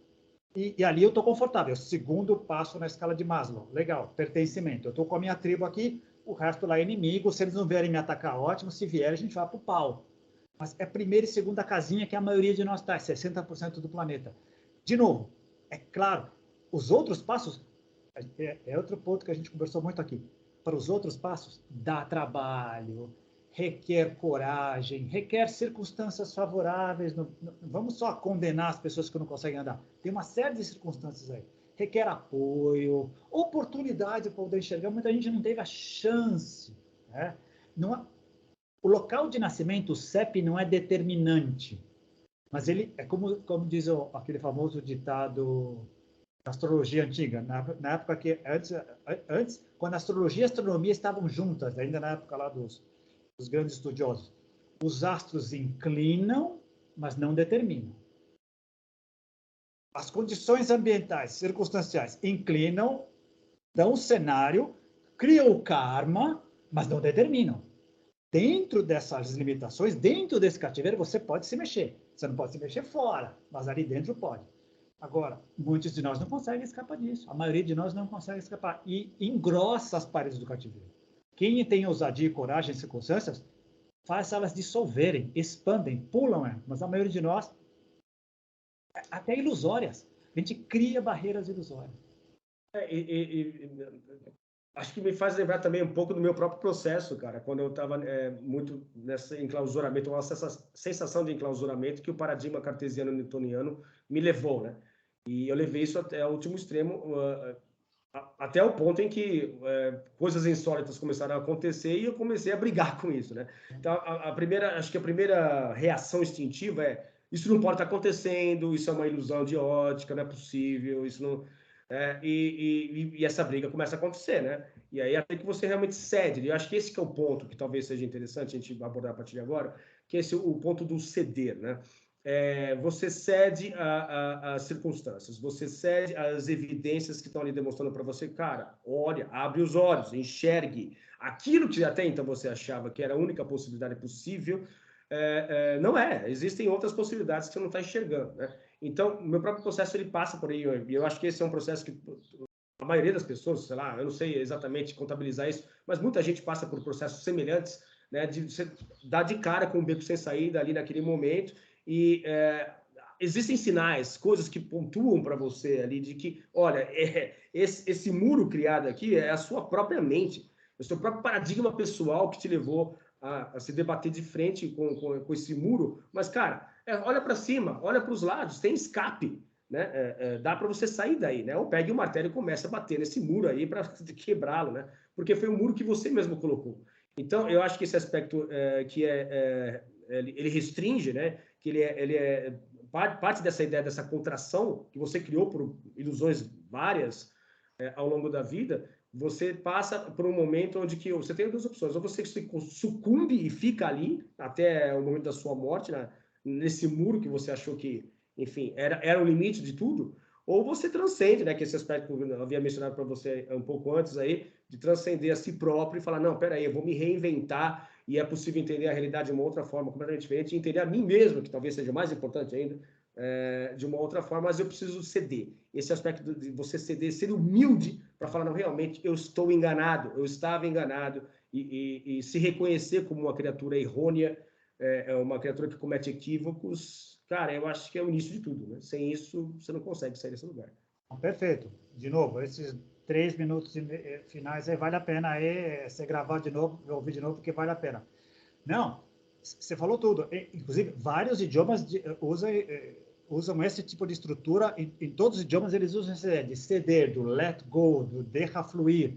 e ali eu estou confortável. Segundo passo na escala de Maslow. Legal, pertencimento. Eu estou com a minha tribo aqui, o resto lá é inimigo. Se eles não vierem me atacar, ótimo. Se vierem, a gente vai para o pau. Mas é a primeira e segunda casinha que a maioria de nós está, 60% do planeta. De novo, é claro, os outros passos, é outro ponto que a gente conversou muito aqui. Para os outros passos, dá trabalho, requer coragem, requer circunstâncias favoráveis. Não vamos só condenar as pessoas que não conseguem andar. Tem uma série de circunstâncias aí. Requer apoio, oportunidade para poder enxergar. Muita gente não teve a chance. Né? Não, o local de nascimento, o CEP, não é determinante. Mas ele é como diz aquele famoso ditado da astrologia antiga, na época que antes, quando a astrologia e a astronomia estavam juntas, ainda na época lá dos grandes estudiosos. Os astros inclinam, mas não determinam. As condições ambientais, circunstanciais, inclinam, dão um cenário, criam o karma, mas não determinam. Dentro dessas limitações, dentro desse cativeiro, você pode se mexer. Você não pode se mexer fora, mas ali dentro pode. Agora, muitos de nós não conseguem escapar disso. A maioria de nós não consegue escapar. E engrossa as paredes do cativeiro. Quem tem ousadia e coragem em circunstâncias, faz elas dissolverem, expandem, pulam, mas a maioria de nós, até ilusórias. A gente cria barreiras ilusórias. Acho que me faz lembrar também um pouco do meu próprio processo, cara, quando eu estava muito nesse enclausuramento, uma sensação de enclausuramento que o paradigma cartesiano newtoniano me levou, né? E eu levei isso até o último extremo, até o ponto em que coisas insólitas começaram a acontecer e eu comecei a brigar com isso, né? Então, acho que a primeira reação instintiva é: isso não pode estar acontecendo, isso é uma ilusão de ótica, não é possível, isso não... e essa briga começa a acontecer, né? E aí até que você realmente cede. E eu acho que esse que é o ponto que talvez seja interessante a gente abordar a partir de agora, que é o ponto do ceder, né? Você cede às circunstâncias, você cede às evidências que estão ali demonstrando para você, cara, olha, abre os olhos, enxergue. Aquilo que até então você achava que era a única possibilidade possível, não é. Existem outras possibilidades que você não está enxergando, né? Então, o meu próprio processo, ele passa por aí, e eu acho que esse é um processo que a maioria das pessoas, sei lá, eu não sei exatamente contabilizar isso, mas muita gente passa por processos semelhantes, né, de você dar de cara com um beco sem saída ali naquele momento, e existem sinais, coisas que pontuam para você ali, de que, olha, esse muro criado aqui é a sua própria mente, é o seu próprio paradigma pessoal que te levou a se debater de frente com esse muro, mas, cara, olha para cima, olha para os lados, tem escape, né? Dá para você sair daí, né? Ou pegue o martelo e comece a bater nesse muro aí para quebrá-lo, né? Porque foi um muro que você mesmo colocou. Então, eu acho que esse aspecto ele restringe, né? Que ele é parte dessa ideia dessa contração que você criou por ilusões várias ao longo da vida. Você passa por um momento onde que você tem duas opções: ou você sucumbe e fica ali até o momento da sua morte, né? Nesse muro que você achou que, enfim, era o limite de tudo, ou você transcende, né? Que esse aspecto que eu havia mencionado para você um pouco antes aí, de transcender a si próprio e falar: não, peraí, eu vou me reinventar, e é possível entender a realidade de uma outra forma completamente diferente, e entender a mim mesmo, que talvez seja mais importante ainda, de uma outra forma, mas eu preciso ceder. Esse aspecto de você ceder, ser humilde para falar: não, realmente, eu estou enganado, eu estava enganado, e se reconhecer como uma criatura errônea, é uma criatura que comete equívocos, cara, eu acho que é o início de tudo, né? Sem isso, você não consegue sair desse lugar. Perfeito. De novo, esses 3 minutos finais aí vale a pena aí você gravar de novo, ouvir de novo, porque vale a pena. Não, você falou tudo. Inclusive, vários idiomas usam esse tipo de estrutura. Em todos os idiomas, eles usam essa ideia de ceder, do let go, do deixa fluir.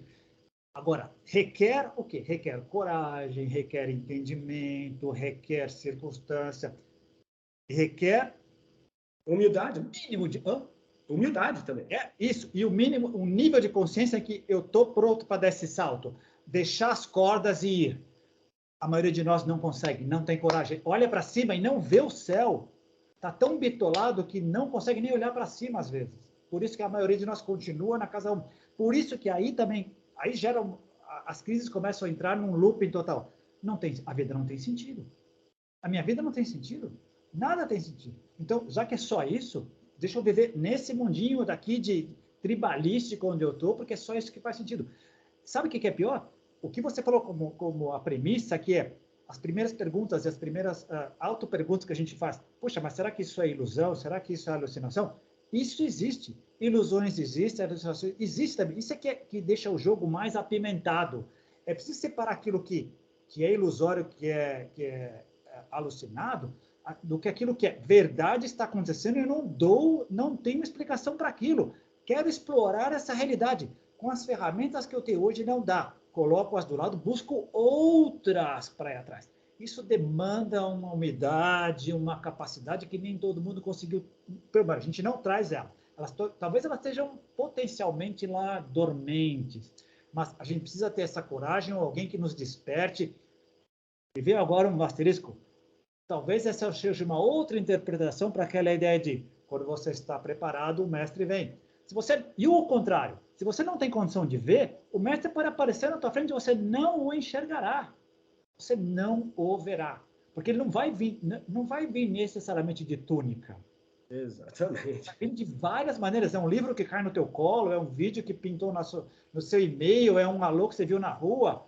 Agora, requer o quê? Requer coragem, requer entendimento, requer circunstância, requer humildade, né? Mínimo de... Humildade também. É isso. E o mínimo, um nível de consciência é que eu estou pronto para dar esse salto. Deixar as cordas e ir. A maioria de nós não consegue, não tem coragem. Olha para cima e não vê o céu. Está tão bitolado que não consegue nem olhar para cima às vezes. Por isso que a maioria de nós continua na casa 1. Por isso que aí também, aí geram, as crises começam a entrar num looping total. Não tem, a vida não tem sentido. A minha vida não tem sentido. Nada tem sentido. Então, já que é só isso, deixa eu viver nesse mundinho daqui de tribalístico onde eu estou, porque é só isso que faz sentido. Sabe o que é pior? O que você falou como a premissa, que é as primeiras perguntas e as primeiras auto-perguntas que a gente faz. Poxa, mas será que isso é ilusão? Será que isso é alucinação? Isso existe. Ilusões existem, alucinações existem também. Isso é que deixa o jogo mais apimentado. É preciso separar aquilo que é ilusório, que é alucinado, do que aquilo que é verdade está acontecendo e eu não tenho explicação para aquilo. Quero explorar essa realidade. Com as ferramentas que eu tenho hoje, não dá. Coloco-as do lado, busco outras para ir atrás. Isso demanda uma umidade, uma capacidade que nem todo mundo conseguiu. A gente não traz ela. Talvez elas estejam potencialmente lá dormentes, mas a gente precisa ter essa coragem, ou alguém que nos desperte. E veio agora um asterisco. Talvez essa seja uma outra interpretação para aquela ideia de quando você está preparado, o mestre vem. E o contrário, se você não tem condição de ver, o mestre pode aparecer na tua frente e você não o enxergará. Você não o verá. Porque ele não vai vir necessariamente de túnica. Exatamente. Vai vir de várias maneiras. É um livro que cai no teu colo, é um vídeo que pintou no seu e-mail, é um alô que você viu na rua.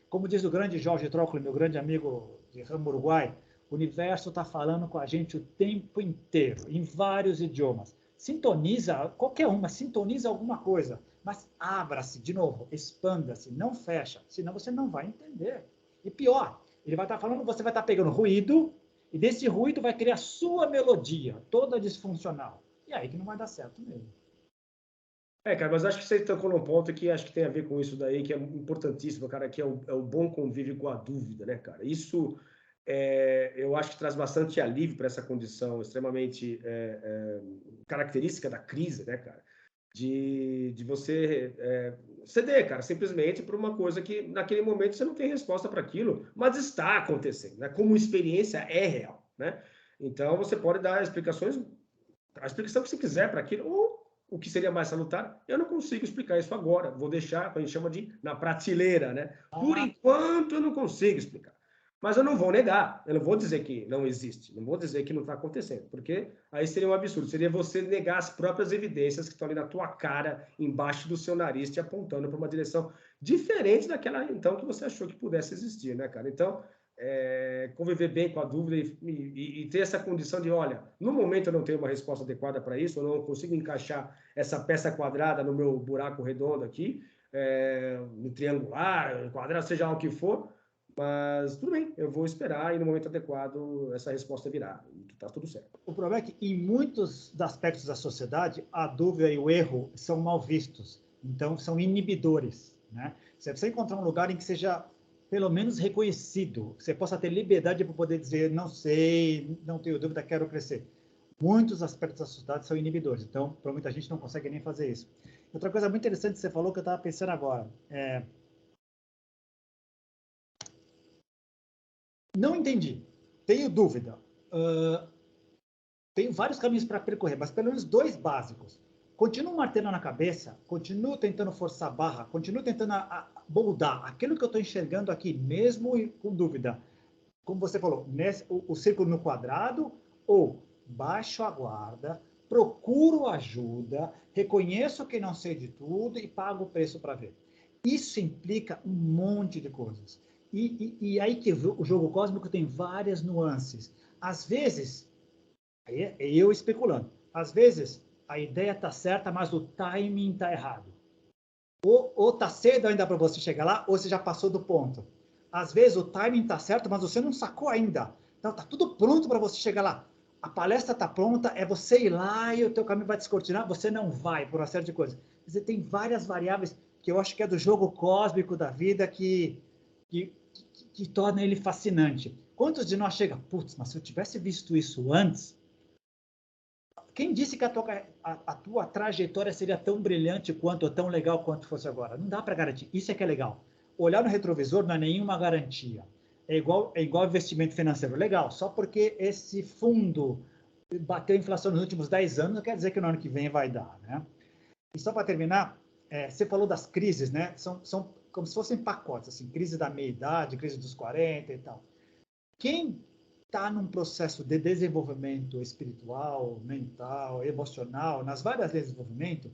Como diz o grande Jorge Trócoli, meu grande amigo de Ramo Uruguai, o universo está falando com a gente o tempo inteiro, em vários idiomas. Sintoniza, qualquer uma, sintoniza alguma coisa, mas abra-se de novo, expanda-se, não fecha, senão você não vai entender. E pior, ele vai estar falando, você vai estar pegando ruído, e desse ruído vai criar sua melodia, toda disfuncional. E aí que não vai dar certo mesmo. Cara, mas acho que você tocou num ponto que acho que tem a ver com isso daí, que é importantíssimo, cara, que é o bom convívio com a dúvida, né, cara? Isso eu acho que traz bastante alívio para essa condição extremamente característica da crise, né, cara? De você ceder, cara, simplesmente por uma coisa que naquele momento você não tem resposta para aquilo, mas está acontecendo, né? Como experiência é real, né? Então você pode dar explicações, a explicação que você quiser para aquilo, ou o que seria mais salutar, eu não consigo explicar isso agora, vou deixar, a gente chama de na prateleira, né? Por enquanto eu não consigo explicar. Mas eu não vou negar, eu não vou dizer que não existe, não vou dizer que não está acontecendo, porque aí seria um absurdo, seria você negar as próprias evidências que estão ali na tua cara, embaixo do seu nariz, te apontando para uma direção diferente daquela, então, que você achou que pudesse existir, né, cara? Então, conviver bem com a dúvida e ter essa condição de, olha, no momento eu não tenho uma resposta adequada para isso, eu não consigo encaixar essa peça quadrada no meu buraco redondo aqui, no triangular, quadrado, seja lá o que for, mas tudo bem, eu vou esperar e no momento adequado essa resposta virá. Tá tudo certo. O problema é que em muitos aspectos da sociedade, a dúvida e o erro são mal vistos. Então, são inibidores, né? Você precisa encontrar um lugar em que seja pelo menos reconhecido, que você possa ter liberdade para poder dizer, não sei, não tenho dúvida, quero crescer. Muitos aspectos da sociedade são inibidores. Então, para muita gente não consegue nem fazer isso. Outra coisa muito interessante que você falou, que eu estava pensando agora, não entendi, tenho dúvida. Tenho vários caminhos para percorrer, mas pelo menos 2 básicos. Continuo martelando na cabeça, continuo tentando forçar a barra, continuo tentando moldar aquilo que eu estou enxergando aqui, mesmo com dúvida. Como você falou, o círculo no quadrado, ou baixo a guarda, procuro ajuda, reconheço que não sei de tudo e pago o preço para ver. Isso implica um monte de coisas. E aí que o jogo cósmico tem várias nuances. Às vezes, aí é eu especulando, às vezes a ideia está certa, mas o timing está errado. Ou está cedo ainda para você chegar lá, ou você já passou do ponto. Às vezes o timing está certo, mas você não sacou ainda. Então está tudo pronto para você chegar lá. A palestra está pronta, é você ir lá e o teu caminho vai descortinar, você não vai por uma série de coisas. Você tem várias variáveis que eu acho que é do jogo cósmico da vida que torna ele fascinante. Quantos de nós chega, putz, mas se eu tivesse visto isso antes, quem disse que a tua trajetória seria tão brilhante quanto, ou tão legal quanto fosse agora? Não dá para garantir. Isso é que é legal. Olhar no retrovisor não é nenhuma garantia. É igual investimento financeiro. Legal, só porque esse fundo bateu a inflação nos últimos 10 anos, não quer dizer que no ano que vem vai dar, né? E só para terminar, você falou das crises, né? São como se fossem pacotes, assim, crise da meia-idade, crise dos 40 e tal. Quem está num processo de desenvolvimento espiritual, mental, emocional, nas várias leis de desenvolvimento,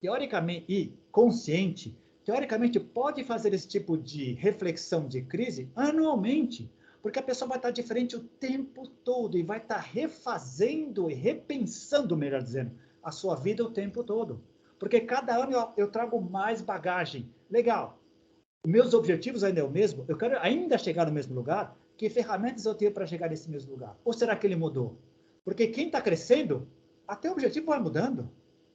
teoricamente, e consciente, teoricamente pode fazer esse tipo de reflexão de crise anualmente, porque a pessoa vai estar diferente o tempo todo e vai estar refazendo e repensando, melhor dizendo, a sua vida o tempo todo. Porque cada ano eu trago mais bagagem. Legal. Meus objetivos ainda é o mesmo? Eu quero ainda chegar no mesmo lugar? Que ferramentas eu tenho para chegar nesse mesmo lugar? Ou será que ele mudou? Porque quem está crescendo, até o objetivo vai mudando.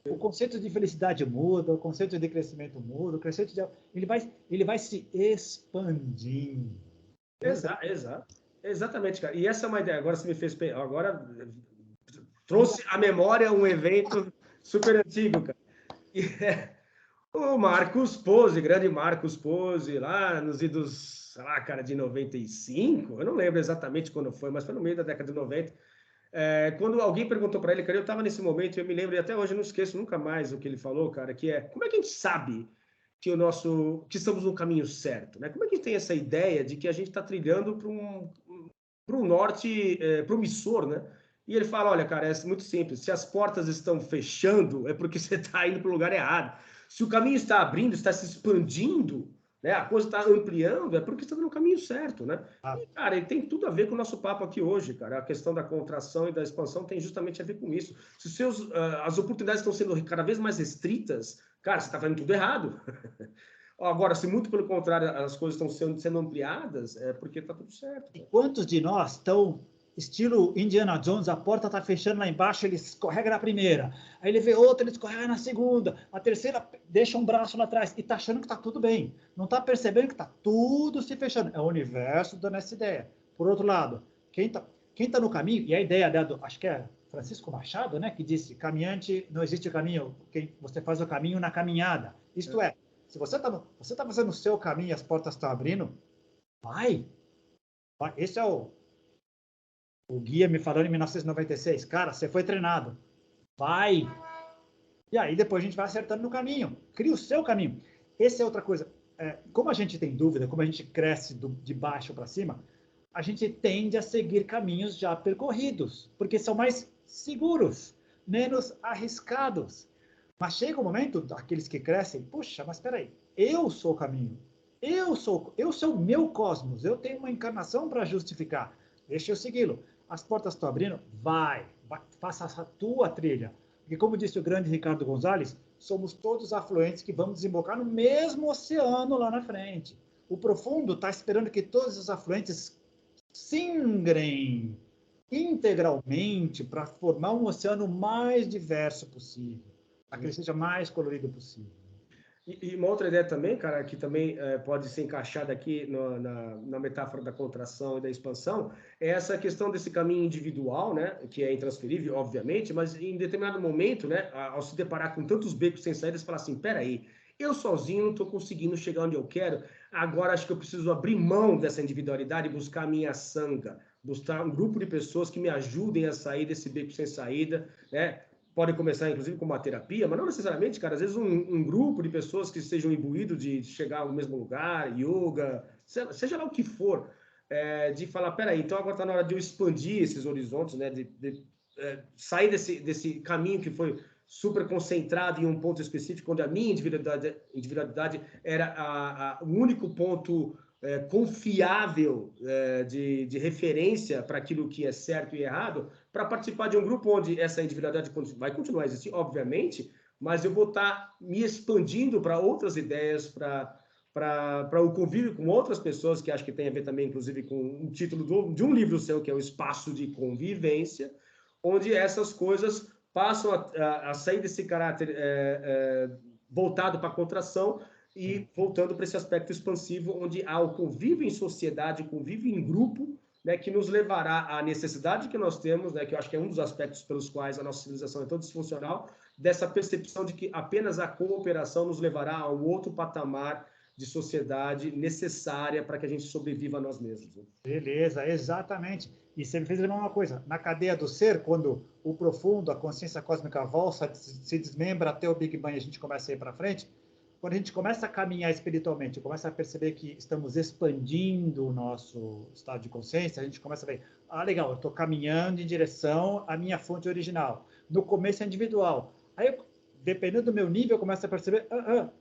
O conceito de felicidade muda, o conceito de crescimento muda, o conceito de... ele vai se expandindo. Exatamente, cara. E essa é uma ideia. Agora você me fez... Agora trouxe à memória um evento super antigo, cara. E o Marcos Pose, grande Marcos Pose, lá nos idos, sei lá, cara, de 95, eu não lembro exatamente quando foi, mas foi no meio da década de 90. Quando alguém perguntou para ele, cara, eu estava nesse momento, eu me lembro, e até hoje eu não esqueço nunca mais o que ele falou, cara, que é, como é que a gente sabe que que estamos no caminho certo, né? Como é que a gente tem essa ideia de que a gente está trilhando para um norte promissor, né? E ele fala, olha, cara, é muito simples, se as portas estão fechando, é porque você está indo para o lugar errado. Se o caminho está abrindo, está se expandindo, né? A coisa está ampliando, é porque está no caminho certo, né? E, cara, ele tem tudo a ver com o nosso papo aqui hoje, cara. A questão da contração e da expansão tem justamente a ver com isso. Se as oportunidades estão sendo cada vez mais restritas, cara, você está fazendo tudo errado. Agora, se muito pelo contrário as coisas estão sendo ampliadas, é porque está tudo certo. E quantos de nós estão estilo Indiana Jones, a porta está fechando lá embaixo, ele escorrega na primeira, aí ele vê outra, ele escorrega na segunda, a terceira deixa um braço lá atrás e está achando que está tudo bem, não está percebendo que está tudo se fechando, é o universo dando essa ideia. Por outro lado, quem tá no caminho, e a ideia acho que é Francisco Machado, né, que disse, caminhante, não existe caminho, você faz o caminho na caminhada, isto é, se você tá fazendo o seu caminho e as portas estão abrindo, vai, esse é o guia me falou em 1996, cara, você foi treinado, vai. E aí depois a gente vai acertando no caminho, cria o seu caminho. Essa é outra coisa, como a gente tem dúvida, como a gente cresce de baixo para cima, a gente tende a seguir caminhos já percorridos, porque são mais seguros, menos arriscados. Mas chega um momento, aqueles que crescem, puxa, mas espera aí, eu sou o caminho, eu sou o meu cosmos, eu tenho uma encarnação para justificar, deixa eu segui-lo. As portas estão abrindo, vai, faça a tua trilha. Porque, como disse o grande Ricardo Gonzalez, somos todos afluentes que vamos desembocar no mesmo oceano lá na frente. O profundo está esperando que todos os afluentes singrem integralmente para formar um oceano mais diverso possível, para que ele seja mais colorido possível. E uma outra ideia também, cara, que também pode ser encaixada aqui na metáfora da contração e da expansão, é essa questão desse caminho individual, né, que é intransferível, obviamente, mas em determinado momento, né, ao se deparar com tantos becos sem saída, você fala assim, peraí, eu sozinho não estou conseguindo chegar onde eu quero, agora acho que eu preciso abrir mão dessa individualidade e buscar a minha sanga, buscar um grupo de pessoas que me ajudem a sair desse beco sem saída, né? Pode começar, inclusive, com uma terapia, mas não necessariamente, cara. Às vezes um grupo de pessoas que estejam imbuídos de chegar ao mesmo lugar, yoga, seja lá o que for, de falar, peraí, então agora está na hora de eu expandir esses horizontes, né? De sair desse caminho que foi super concentrado em um ponto específico, onde a minha individualidade era o único ponto confiável de referência para aquilo que é certo e errado, para participar de um grupo onde essa individualidade vai continuar a existir, obviamente, mas eu vou estar me expandindo para outras ideias, para o convívio com outras pessoas, que acho que tem a ver também, inclusive, com um título de um livro seu, que é o Espaço de Convivência, onde essas coisas passam a sair desse caráter voltado para a contração e voltando para esse aspecto expansivo, onde há o convívio em sociedade, o convívio em grupo, né, que nos levará à necessidade que nós temos, né, que eu acho que é um dos aspectos pelos quais a nossa civilização é tão disfuncional, dessa percepção de que apenas a cooperação nos levará a um outro patamar de sociedade necessária para que a gente sobreviva a nós mesmos. Né? Beleza, exatamente. E você me fez lembrar uma coisa, na cadeia do ser, quando o profundo, a consciência cósmica volta, se desmembra até o Big Bang e a gente começa a ir para frente, quando a gente começa a caminhar espiritualmente, começa a perceber que estamos expandindo o nosso estado de consciência, a gente começa a ver, legal, eu estou caminhando em direção à minha fonte original. No começo é individual. Aí, dependendo do meu nível, eu começo a perceber,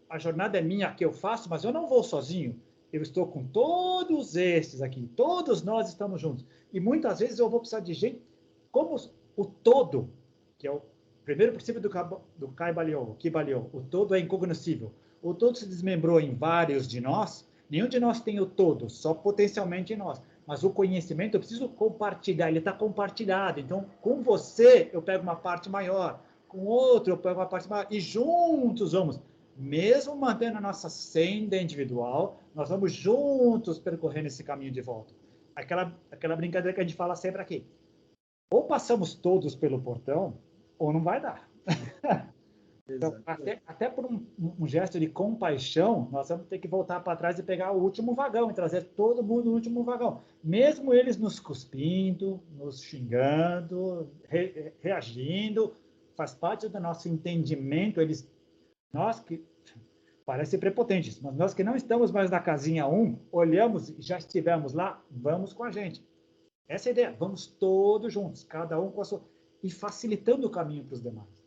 a jornada é minha, que eu faço, mas eu não vou sozinho. Eu estou com todos esses aqui, todos nós estamos juntos. E muitas vezes eu vou precisar de gente, como o todo, que é o primeiro princípio do Kybalion, o todo é incognoscível. O todo se desmembrou em vários de nós, nenhum de nós tem o todo, só potencialmente em nós. Mas o conhecimento eu preciso compartilhar, ele está compartilhado. Então, com você, eu pego uma parte maior, com outro, eu pego uma parte maior, e juntos vamos, mesmo mantendo a nossa senda individual, nós vamos juntos percorrendo esse caminho de volta. Aquela brincadeira que a gente fala sempre aqui. Ou passamos todos pelo portão, ou não vai dar. Então, até por um gesto de compaixão, nós vamos ter que voltar para trás e pegar o último vagão e trazer todo mundo no último vagão. Mesmo eles nos cuspindo, nos xingando, reagindo, faz parte do nosso entendimento. Nós que parecem prepotentes, mas nós que não estamos mais na casinha 1, olhamos e já estivemos lá, vamos com a gente. Essa é a ideia, vamos todos juntos, cada um com a sua... E facilitando o caminho para os demais.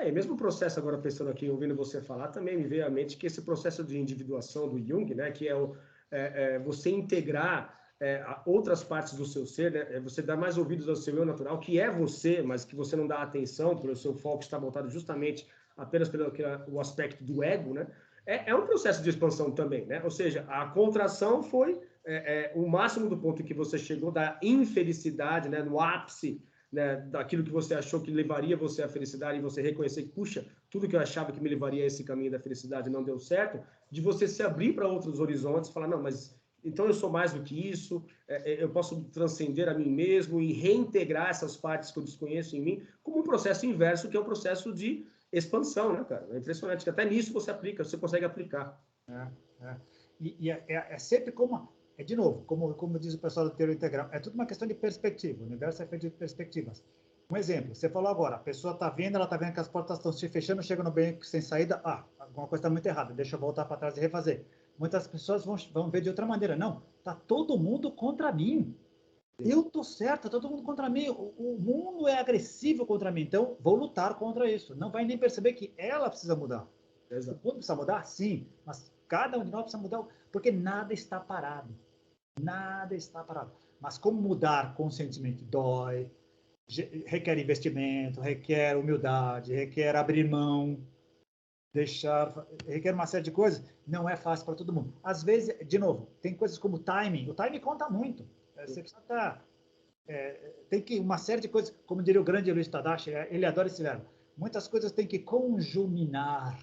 E mesmo o processo, agora pensando aqui, ouvindo você falar, também me veio à mente que esse processo de individuação do Jung, né, que é você integrar outras partes do seu ser, né, você dar mais ouvidos ao seu eu natural, que é você, mas que você não dá atenção, porque o seu foco está voltado justamente apenas pelo o aspecto do ego, né, é um processo de expansão também, né? Ou seja, a contração foi o máximo do ponto em que você chegou da infelicidade, né, no ápice, né, daquilo que você achou que levaria você à felicidade e você reconhecer que, puxa, tudo que eu achava que me levaria a esse caminho da felicidade não deu certo, de você se abrir para outros horizontes, falar, não, mas então eu sou mais do que isso, eu posso transcender a mim mesmo e reintegrar essas partes que eu desconheço em mim, como um processo inverso, que é o processo de expansão, né, cara? É impressionante que até nisso você consegue aplicar. É sempre como... de novo, como diz o pessoal do teoria integral, é tudo uma questão de perspectiva. O universo é feito de perspectivas. Um exemplo, você falou agora, a pessoa está vendo, ela está vendo que as portas estão se fechando, chega no banco sem saída, alguma coisa está muito errada, deixa eu voltar para trás e refazer. Muitas pessoas vão ver de outra maneira. Não, está todo mundo contra mim. Eu estou certo, está todo mundo contra mim. O mundo é agressivo contra mim, então vou lutar contra isso. Não vai nem perceber que ela precisa mudar. Exato. O mundo precisa mudar? Sim, mas cada um de nós precisa mudar, porque nada está parado. Nada está parado. Mas como mudar conscientemente dói, requer investimento, requer humildade, requer abrir mão, requer uma série de coisas. Não é fácil para todo mundo. Às vezes, de novo, tem coisas como timing. O timing conta muito. Você precisa estar... tem que uma série de coisas, como diria o grande Luiz Tadashi, ele adora esse verbo. Muitas coisas têm que conjuminar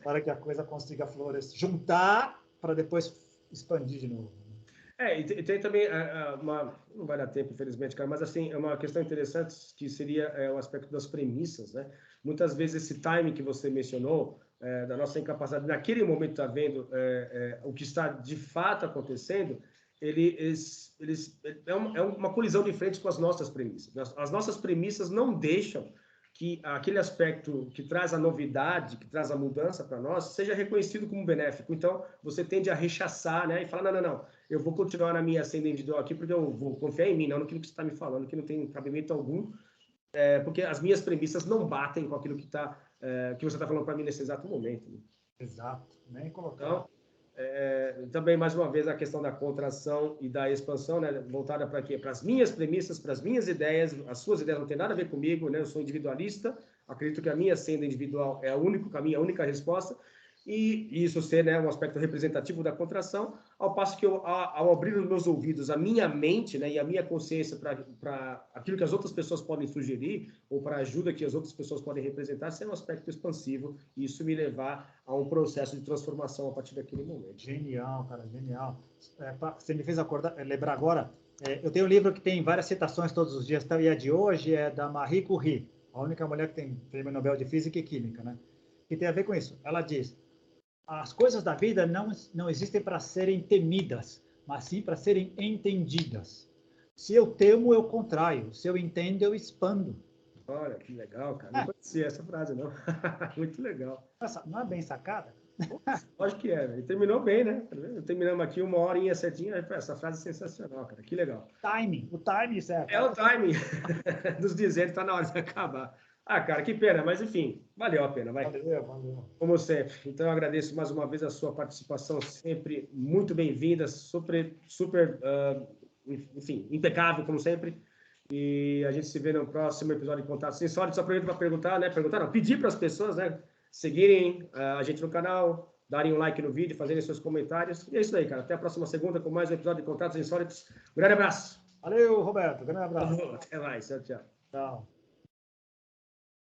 para que a coisa consiga florescer. Juntar para depois expandir de novo. E tem também não vai dar tempo, infelizmente, cara, mas assim, é uma questão interessante que seria o aspecto das premissas, né? Muitas vezes esse timing que você mencionou, da nossa incapacidade, naquele momento está vendo o que está de fato acontecendo, é uma colisão de frente com as nossas premissas. As nossas premissas não deixam que aquele aspecto que traz a novidade, que traz a mudança para nós, seja reconhecido como benéfico. Então, você tende a rechaçar, né? E falar, não, eu vou continuar na minha senda individual aqui porque eu vou confiar em mim, não naquilo que você está me falando, que não tem cabimento algum, porque as minhas premissas não batem com aquilo que você está falando para mim nesse exato momento. Né? Exato, nem colocar. Também, mais uma vez, a questão da contração e da expansão, né? Voltada para quê? Para as minhas premissas, para as minhas ideias. As suas ideias não têm nada a ver comigo, né? Eu sou individualista, acredito que a minha senda individual é o único caminho, a única resposta, e isso ser, né, um aspecto representativo da contração, ao passo que ao abrir os meus ouvidos, a minha mente, né, e a minha consciência para aquilo que as outras pessoas podem sugerir, ou para a ajuda que as outras pessoas podem representar, ser um aspecto expansivo, e isso me levar a um processo de transformação a partir daquele momento. Genial, cara, genial. Você me fez lembrar agora, eu tenho um livro que tem várias citações todos os dias, e a de hoje é da Marie Curie, a única mulher que tem prêmio Nobel de Física e Química, né? Que tem a ver com isso. Ela diz: as coisas da vida não existem para serem temidas, mas sim para serem entendidas. Se eu temo, eu contraio. Se eu entendo, eu expando. Olha, que legal, cara. Não conhecia essa frase, não. Muito legal. Nossa, não é bem sacada? Lógico que é. E terminou bem, né? Terminamos aqui 1 horinha certinha. Essa frase é sensacional, cara. Que legal. O timing, certo? É o timing dos dizeres, está na hora de acabar. Cara, que pena, mas enfim, valeu a pena, vai. Valeu. Como sempre. Então, eu agradeço mais uma vez a sua participação, sempre muito bem-vinda, super, enfim, impecável, como sempre. E a gente se vê no próximo episódio de Contatos Insólitos. Só aproveito para perguntar, né? Perguntar não, pedir para as pessoas, né? Seguirem a gente no canal, darem um like no vídeo, fazerem seus comentários. E é isso aí, cara. Até a próxima segunda com mais um episódio de Contatos Insólitos. Um grande abraço. Valeu, Roberto. Grande abraço. Até mais. Tchau, tchau. Tchau.